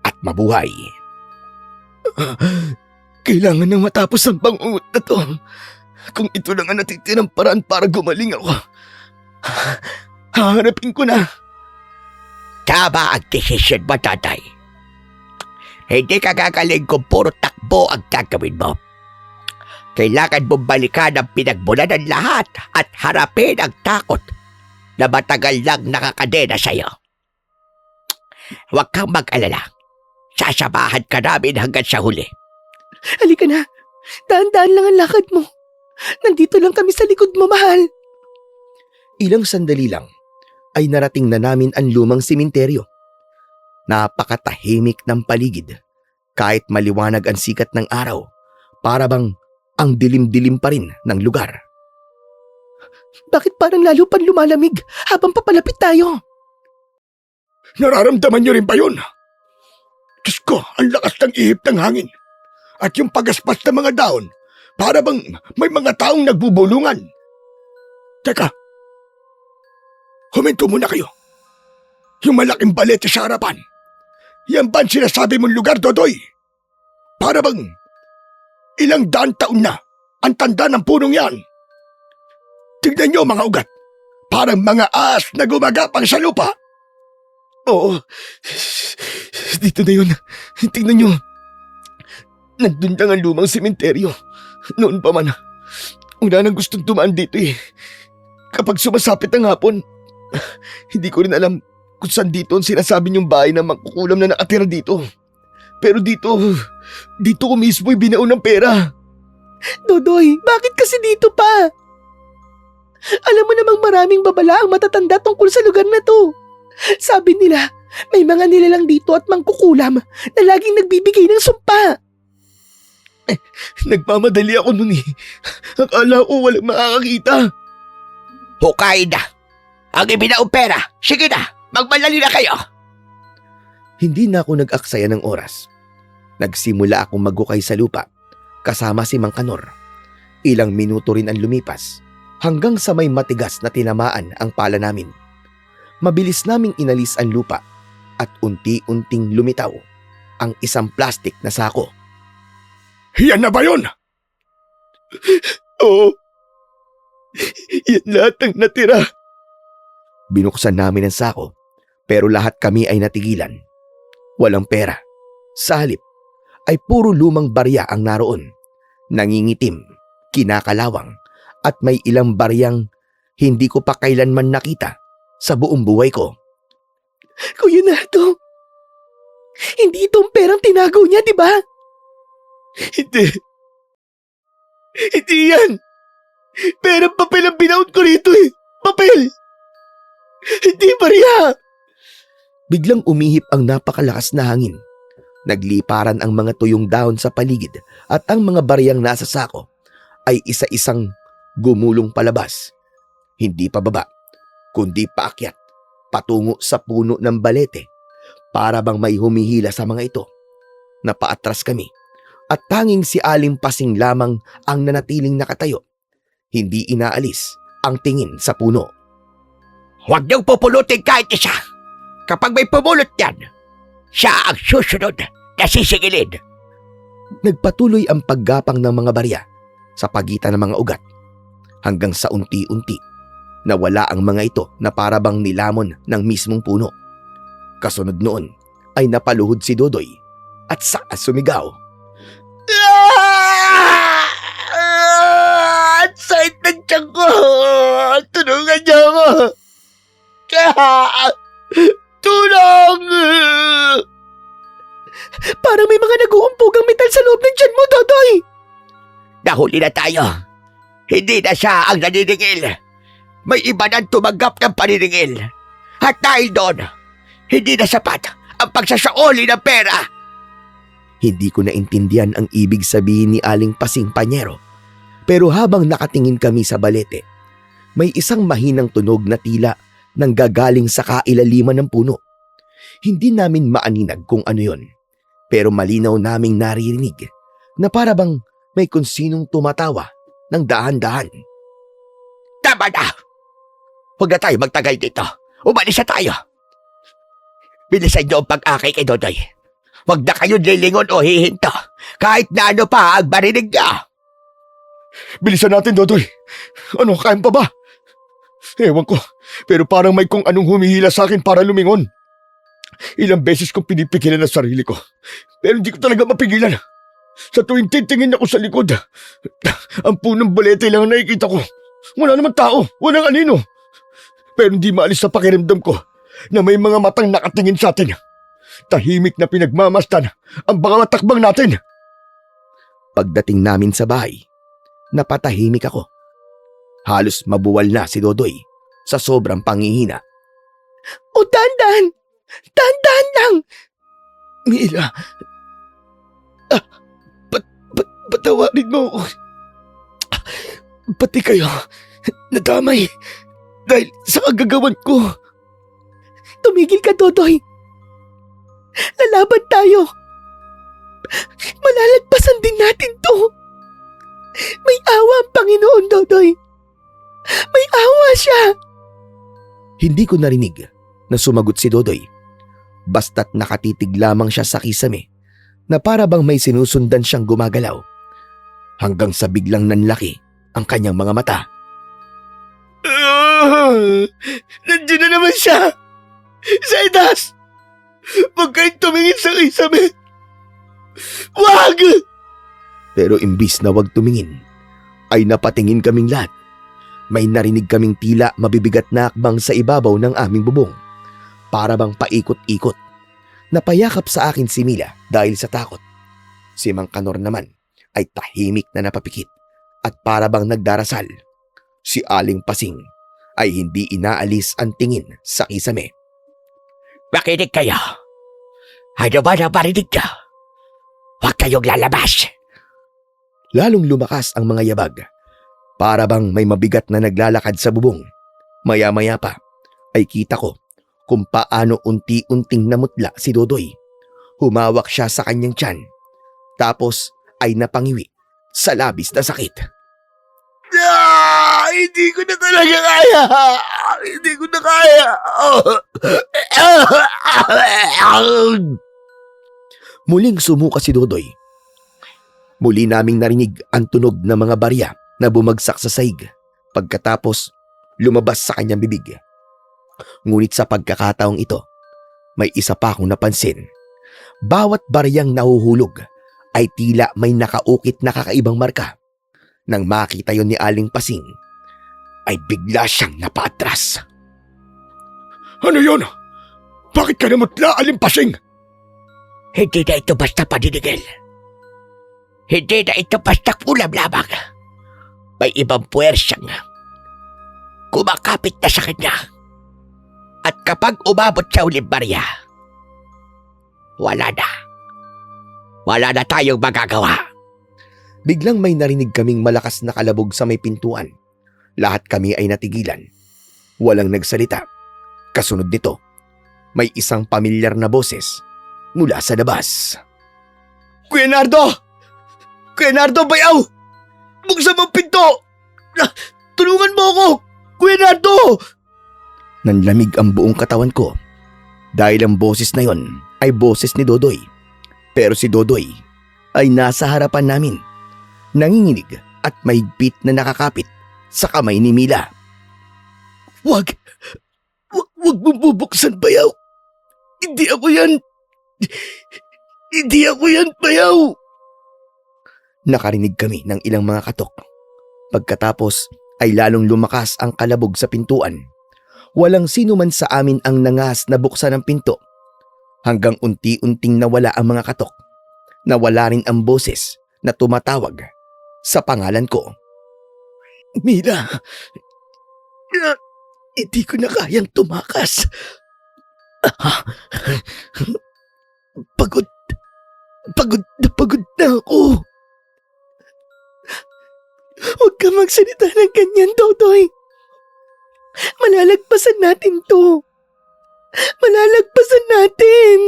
at mabuhay. Kailangan nang matapos ang bangungot na to. Kung ito lang ang natitirang paraan para gumaling ako, hahanapin ko na. Tama ang desisyon mo, Dodoy. Hindi ka gagaling kung puro takbo ang gagawin mo. Kailangan mong balikan ang pinagmulan ng lahat at harapin ang takot na matagal lang nakakadena sa'yo. Huwag kang mag-alala. Sasamahan ka namin hanggang sa huli. Halika na. Daan-daan lang ang lakad mo. Nandito lang kami sa likod mo, mahal. Ilang sandali lang ay narating na namin ang lumang simenteryo. Napakatahimik ng paligid kahit maliwanag ang sikat ng araw, para bang ang dilim-dilim pa rin ng lugar. Bakit parang lalo pang lumalamig habang papalapit tayo? Nararamdaman niyo rin ba yun? Diyos ko, ang lakas ng ihip ng hangin. At yung pagaspas ng mga dahon, para bang may mga taong nagbubulungan. Teka, huminto muna kayo. Yung malaking balete sa harapan, yan ba ang sinasabi mong lugar, Dodoy? Para bang ilang daan taon na ang tanda ng punong yan. Tignan niyo mga ugat, parang mga ahas na gumagapang sa lupa. Oo, dito na yun. Tingnan nyo. Nandun lang ang lumang simenteryo. Noon pa man, wala nang gustong dumaan dito eh. Kapag sumasapit ang hapon, hindi ko rin alam kung saan dito ang sinasabi niyong bahay na mangkukulam na nakatira dito. Pero dito ko mismo binaon ng pera. Dodoy, bakit kasi dito pa? Alam mo namang maraming babala ang matatanda tungkol sa lugar na to. Sabi nila, may mga nilalang dito at mangkukulam na laging nagbibigay ng sumpa. Nagmamadali ako nun eh. Akala ko walang makakakita. Hukayin na. Ang ibinaong pera. Sige na, magmadali na kayo. Hindi na ako nag-aksaya ng oras. Nagsimula akong maghukay sa lupa kasama si Mang Kanor. Ilang minuto rin ang lumipas hanggang sa may matigas na tinamaan ang pala namin. Mabilis naming inalis ang lupa at unti-unting lumitaw ang isang plastik na sako. Yan na ba yun? Oo. Yan lahat ang natira. Binuksan namin ang sako pero lahat kami ay natigilan. Walang pera. Sa halip ay puro lumang barya ang naroon. Nangingitim, kinakalawang at may ilang baryang hindi ko pa kailanman nakita sa buong buhay ko. Kuya Nardo, hindi itong perang tinago niya, di ba? Hindi. Hindi yan. Perang papel ang binaon ko rito eh. Papel. Hindi barya. Biglang umihip ang napakalakas na hangin. Nagliparan ang mga tuyong dahon sa paligid at ang mga baryang nasa sako ay isa-isang gumulong palabas. Hindi pa baba, kundi paakyat, patungo sa puno ng balete. Para bang may humihila sa mga ito. Napaatras kami at tanging si Aling Pasing lamang ang nanatiling nakatayo. Hindi inaalis ang tingin sa puno. Huwag niyong pupulutin kahit isa. Kapag may pumulot yan, siya ang susunod na sisigilin. Nagpatuloy ang paggapang ng mga barya sa pagitan ng mga ugat hanggang sa unti-unti nawala ang mga ito na parabang nilamon ng mismong puno. Kasunod noon ay napaluhod si Dodoy at saka sumigaw. Ang sakit ng tiyan ko. Tulungan niyo ako. Tulong! Parang may mga nag-uumpog ang metal sa loob ng tiyan mo, Dodoy. Nahuli na tayo. Hindi na siya ang naniningil. May iba nang tumanggap ng paniningil. At dahil doon, hindi na sapat ang pagsasaoli ng pera. Hindi ko naintindihan ang ibig sabihin ni Aling Pasing Panyero. Pero habang nakatingin kami sa balete, may isang mahinang tunog na tila nanggagaling sa kailaliman ng puno. Hindi namin maaninag kung ano yon, pero malinaw naming naririnig na para bang may kung sinong tumatawa ng dahan-dahan. Tama na! Huwag na tayo magtagal dito. Umalis na tayo. Bilisan niyo ang pag-akay kay Dodoy. Huwag na kayo lilingon o hihinto. Kahit na ano pa ang marinig niya. Bilisan natin, Dodoy. Ano, kain pa ba? Ewan ko, pero parang may kung anong humihila sa akin para lumingon. Ilang beses kong pinipigilan ang sarili ko, pero hindi ko talaga mapigilan. Sa tuwing titingin ako sa likod, ang punong bulete lang ang nakikita ko. Wala naman tao, walang anino. Pero hindi maalis sa pakiramdam ko na may mga matang nakatingin sa atin. Tahimik na pinagmamastan ang mga matakbang natin. Pagdating namin sa bahay, napatahimik ako. Halos mabuwal na si Dodoy sa sobrang pangihina. O dahan-dahan! Dahan-dahan lang! Mila, patawarin mo ako. Pati kayo, nadamay dahil sa kagagawan ko. Tumigil ka, Dodoy. Lalaban tayo. Malalagpasan din natin to. May awa ang Panginoon, Dodoy. May awa siya. Hindi ko narinig na sumagot si Dodoy. Basta't nakatitig lamang siya sa kisame na para bang may sinusundan siyang gumagalaw. Hanggang sa biglang nanlaki ang kanyang mga mata. Nandiyan na naman siya! Sa itas! Huwag kayong tumingin sa kisame! Wag! Pero imbis na wag tumingin, ay napatingin kaming lahat. May narinig kaming tila mabibigat na akbang sa ibabaw ng aming bubong. Para bang paikot-ikot. Napayakap sa akin si Mila dahil sa takot. Si Mang Kanor naman ay tahimik na napapikit at para bang nagdarasal. Si Aling Pasing ay hindi inaalis ang tingin sa kisame. Makinig kayo. Ano ba na marinig niyo? Huwag kayong lalabas. Lalong lumakas ang mga yabag. Para bang may mabigat na naglalakad sa bubong. Maya-maya pa ay kita ko kung paano unti-unting namutla si Dodoy. Humawak siya sa kanyang tiyan. Tapos ay napangiwi sa labis na sakit. Hindi ko na talaga kaya! Hindi ko na kaya! Muling sumuka si Dodoy. Muli naming narinig ang tunog ng mga barya na bumagsak sa sahig. Pagkatapos, lumabas sa kanyang bibig. Ngunit sa pagkakataong ito, may isa pa akong napansin. Bawat baryang nahuhulog ay tila may nakaukit na kakaibang marka. Nang makita yon ni Aling Pasing, ay bigla siyang napaatras. Ano yun? Bakit ka namutla, Aling Pasing? Hindi na ito basta paninigil. Hindi na ito basta kulam lamang. May ibang puwersang kumakapit na sa kanya. At kapag umabot sa uling barya, wala na. Wala na tayong magagawa. Biglang may narinig kaming malakas na kalabog sa may pintuan. Lahat kami ay natigilan. Walang nagsalita. Kasunod nito, may isang pamilyar na boses mula sa labas. Kuya Nardo! Kuya Nardo, bayaw! Buksan mo ang pinto! Tulungan mo ako! Kuya Nardo! Nanlamig ang buong katawan ko dahil ang boses na yon ay boses ni Dodoy. Pero si Dodoy ay nasa harapan namin, nanginginig at mahigpit na nakakapit sa kamay ni Mila. Wag mong bubuksan, bayaw! Hindi ako yan! Hindi ako yan, bayaw! Nakarinig kami ng ilang mga katok. Pagkatapos ay lalong lumakas ang kalabog sa pintuan. Walang sino man sa amin ang nangas na buksan ang pinto. Hanggang unti-unting nawala ang mga katok. Nawala rin ang boses na tumatawag sa pangalan ko. Mila, hindi ko na kayang tumakas. Pagod na ako. Huwag ka magsalita ng ganyan, Dodoy. Malalagpasan natin to. Malalagpasan natin.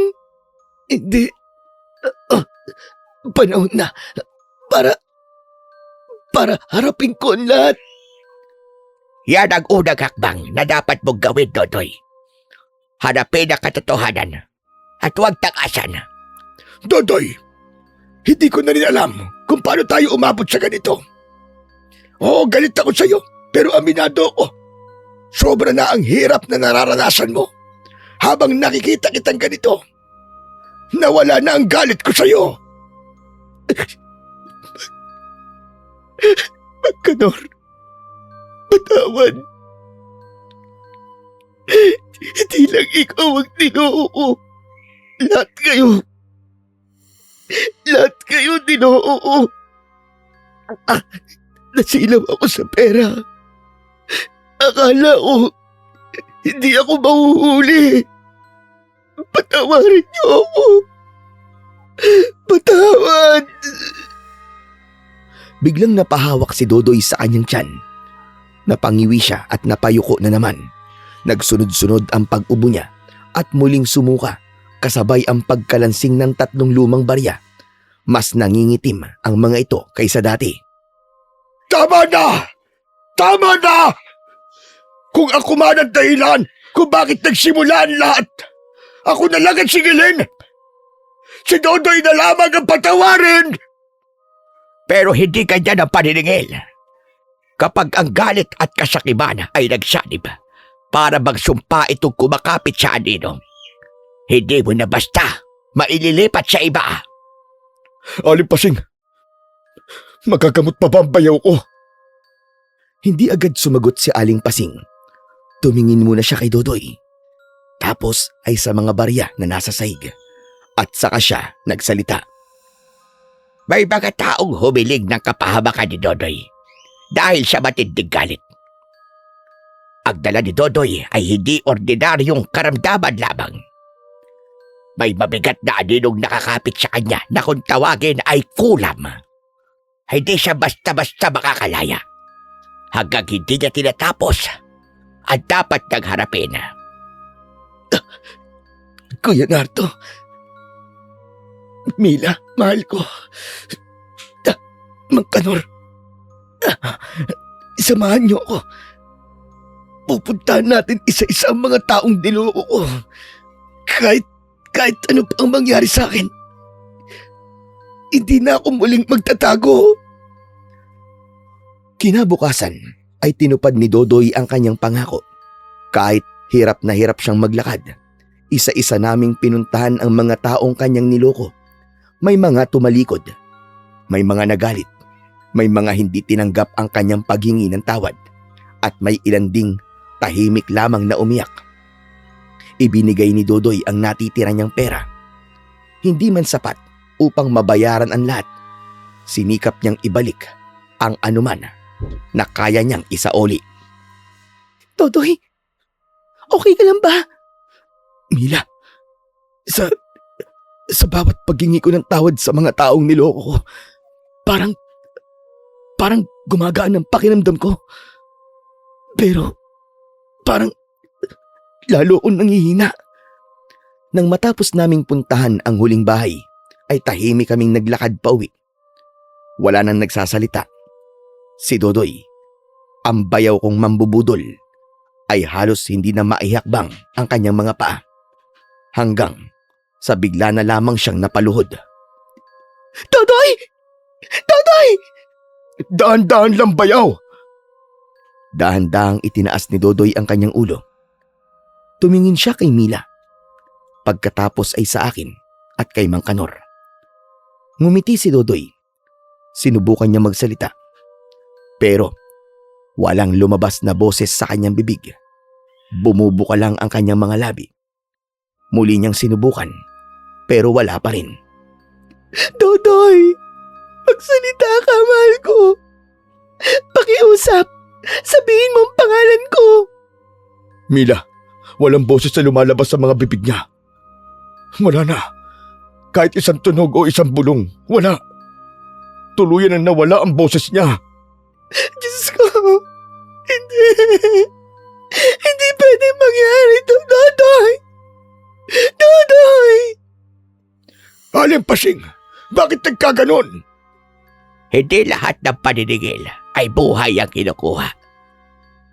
Hindi. Panahon na para harapin ko ang lahat. Yan ang unang hakbang na dapat mong gawin, Dodoy. Hanapin ang katotohanan at huwag takasan. Dodoy, hindi ko na rin alam kung paano tayo umabot sa ganito. Oo, galit ako sa'yo, pero aminado ako. Sobra na ang hirap na nararanasan mo. Habang nakikita kitang ganito, nawala na ang galit ko sa'yo. Magkanor. Patawad. Hindi lang ikaw ang Ginoo ko. Lahat kayo Ginoo ko. Nasilaw ako sa pera. Akala ko hindi ako mahuhuli. Patawarin niyo ako. Patawad. Biglang napahawak si Dodoy sa kanyang tiyan. Napangiwi siya at napayuko na naman. Nagsunod-sunod ang pag-ubo niya at muling sumuka kasabay ang pagkalansing ng 3 lumang barya. Mas nangingitim ang mga ito kaysa dati. Tama na! Tama na! Kung ako man ang dahilan kung bakit nagsimula ang lahat, ako na lang ang sigilin! Si Dodoy na lamang ang patawarin! Pero hindi ganyan ang paniningil. Kapag ang galit at kasakiman ay nagsanib para magsumpa itong kumakapit sa anino, hindi mo na basta maililipat sa iba. Aling Pasing, magagamot pa ba ang bayaw ko? Hindi agad sumagot si Aling Pasing. Tumingin muna siya kay Dodoy. Tapos ay sa mga barya na nasa sahig. At saka siya nagsalita. May mga taong humiling ng kapahamakan ni Dodoy dahil sa matinding galit. Ang dala ni Dodoy ay hindi ordinaryong karamdaman lamang. May mabigat na aninong nakakapit sa kanya na kung tawagin ay kulam. Hindi siya basta-basta makakalaya. Hanggang hindi niya tinatapos at dapat niyang harapin. Kuya Nardo. Mila, mahal ko. Magkanor. Samahan niyo ako. Pupuntahan natin isa-isa ang mga taong niloko ko. Kahit ano pa ang mangyari sa akin. Hindi na ako muling magtatago. Kinabukasan ay tinupad ni Dodoy ang kanyang pangako. Kahit hirap na hirap siyang maglakad, isa-isa naming pinuntahan ang mga taong kanyang niloko. May mga tumalikod, may mga nagalit, may mga hindi tinanggap ang kanyang paghingi ng tawad, at may ilan ding tahimik lamang na umiyak. Ibinigay ni Dodoy ang natitira niyang pera. Hindi man sapat upang mabayaran ang lahat. Sinikap niyang ibalik ang anuman na kaya niyang isaoli. Dodoy, okay ka lang ba? Mila, sa bawat paghingi ko ng tawad sa mga taong niloko ko, parang gumagaan ang pakiramdam ko. Pero parang lalo akong nanghihina. Nang matapos naming puntahan ang huling bahay, ay tahimik kaming naglakad pauwi. Wala nang nagsasalita. Si Dodoy, ang bayaw kong mambubudol, ay halos hindi na maihakbang ang kanyang mga paa. Hanggang sa bigla na lamang siyang napaluhod. Dodoy! Dodoy! Daan-daan lang bayaw! Dahan-dahang itinaas ni Dodoy ang kanyang ulo. Tumingin siya kay Mila. Pagkatapos ay sa akin at kay Mang Kanor. Ngumiti si Dodoy. Sinubukan niya magsalita. Pero walang lumabas na boses sa kanyang bibig. Bumubuka lang ang kanyang mga labi. Muli niyang sinubukan, pero wala pa rin. Dodoy! Magsalita ka, mahal ko! Pakiusap! Sabihin mo ang pangalan ko! Mila, walang boses na lumalabas sa mga bibig niya. Wala na. Kahit isang tunog o isang bulong, wala. Tuluyan na nawala ang boses niya. Diyos ko! Hindi! Hindi pwede mangyari ito, Dodoy! Dodoy! Aling Pasing, bakit nagkaganon? Hindi lahat ng paninigil ay buhay ang kinukuha.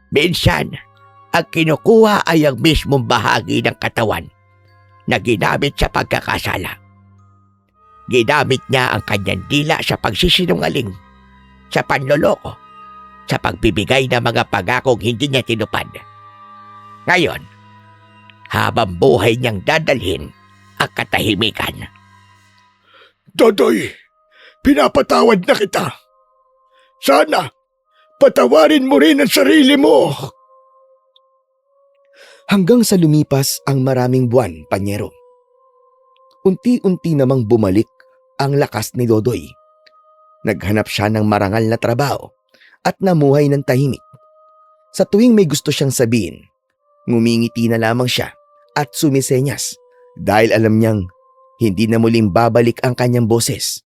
Minsan, ang kinukuha ay ang mismong bahagi ng katawan na ginamit sa pagkakasala. Ginamit niya ang kanyang dila sa pagsisinungaling, sa panloloko, sa pagbibigay ng mga pangakong hindi niya tinupad. Ngayon, habang buhay niyang dadalhin ang katahimikan. Dodoy, pinapatawad na kita. Sana, patawarin mo rin ang sarili mo. Hanggang sa lumipas ang maraming buwan, Panyero. Unti-unti namang bumalik ang lakas ni Dodoy. Naghanap siya ng marangal na trabaho at namuhay ng tahimik. Sa tuwing may gusto siyang sabihin, ngumingiti na lamang siya at sumisenyas dahil alam niyang hindi na muling babalik ang kanyang boses.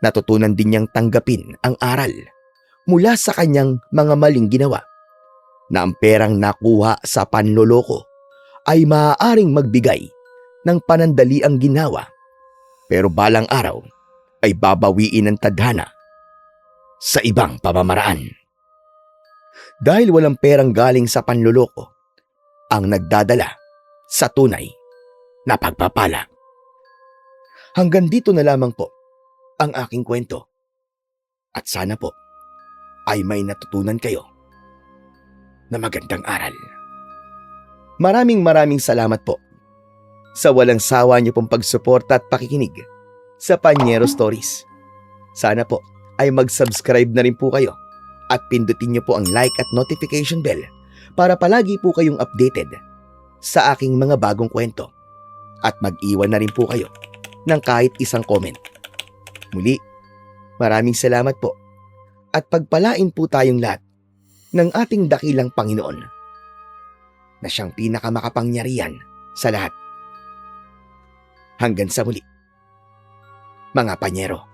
Natutunan din niyang tanggapin ang aral mula sa kanyang mga maling ginawa, na ang perang nakuha sa panloloko ay maaaring magbigay ng panandaliang ginawa, pero balang araw ay babawiin ng tadhana sa ibang pamamaraan. Dahil walang perang galing sa panloloko ang nagdadala sa tunay na pagpapala. Hanggang dito na lamang po ang aking kwento. At sana po ay may natutunan kayo na magandang aral. Maraming salamat po sa walang sawa niyo pong pagsuporta at pakikinig sa Panyero Stories. Sana po ay mag-subscribe na rin po kayo at pindutin niyo po ang like at notification bell para palagi po kayong updated sa aking mga bagong kwento. At mag-iwan na rin po kayo ng kahit isang comment. Muli, maraming salamat po at pagpalain po tayong lahat ng ating dakilang Panginoon na siyang pinakamakapangyarihan sa lahat. Hanggang sa muli, mga Panyero.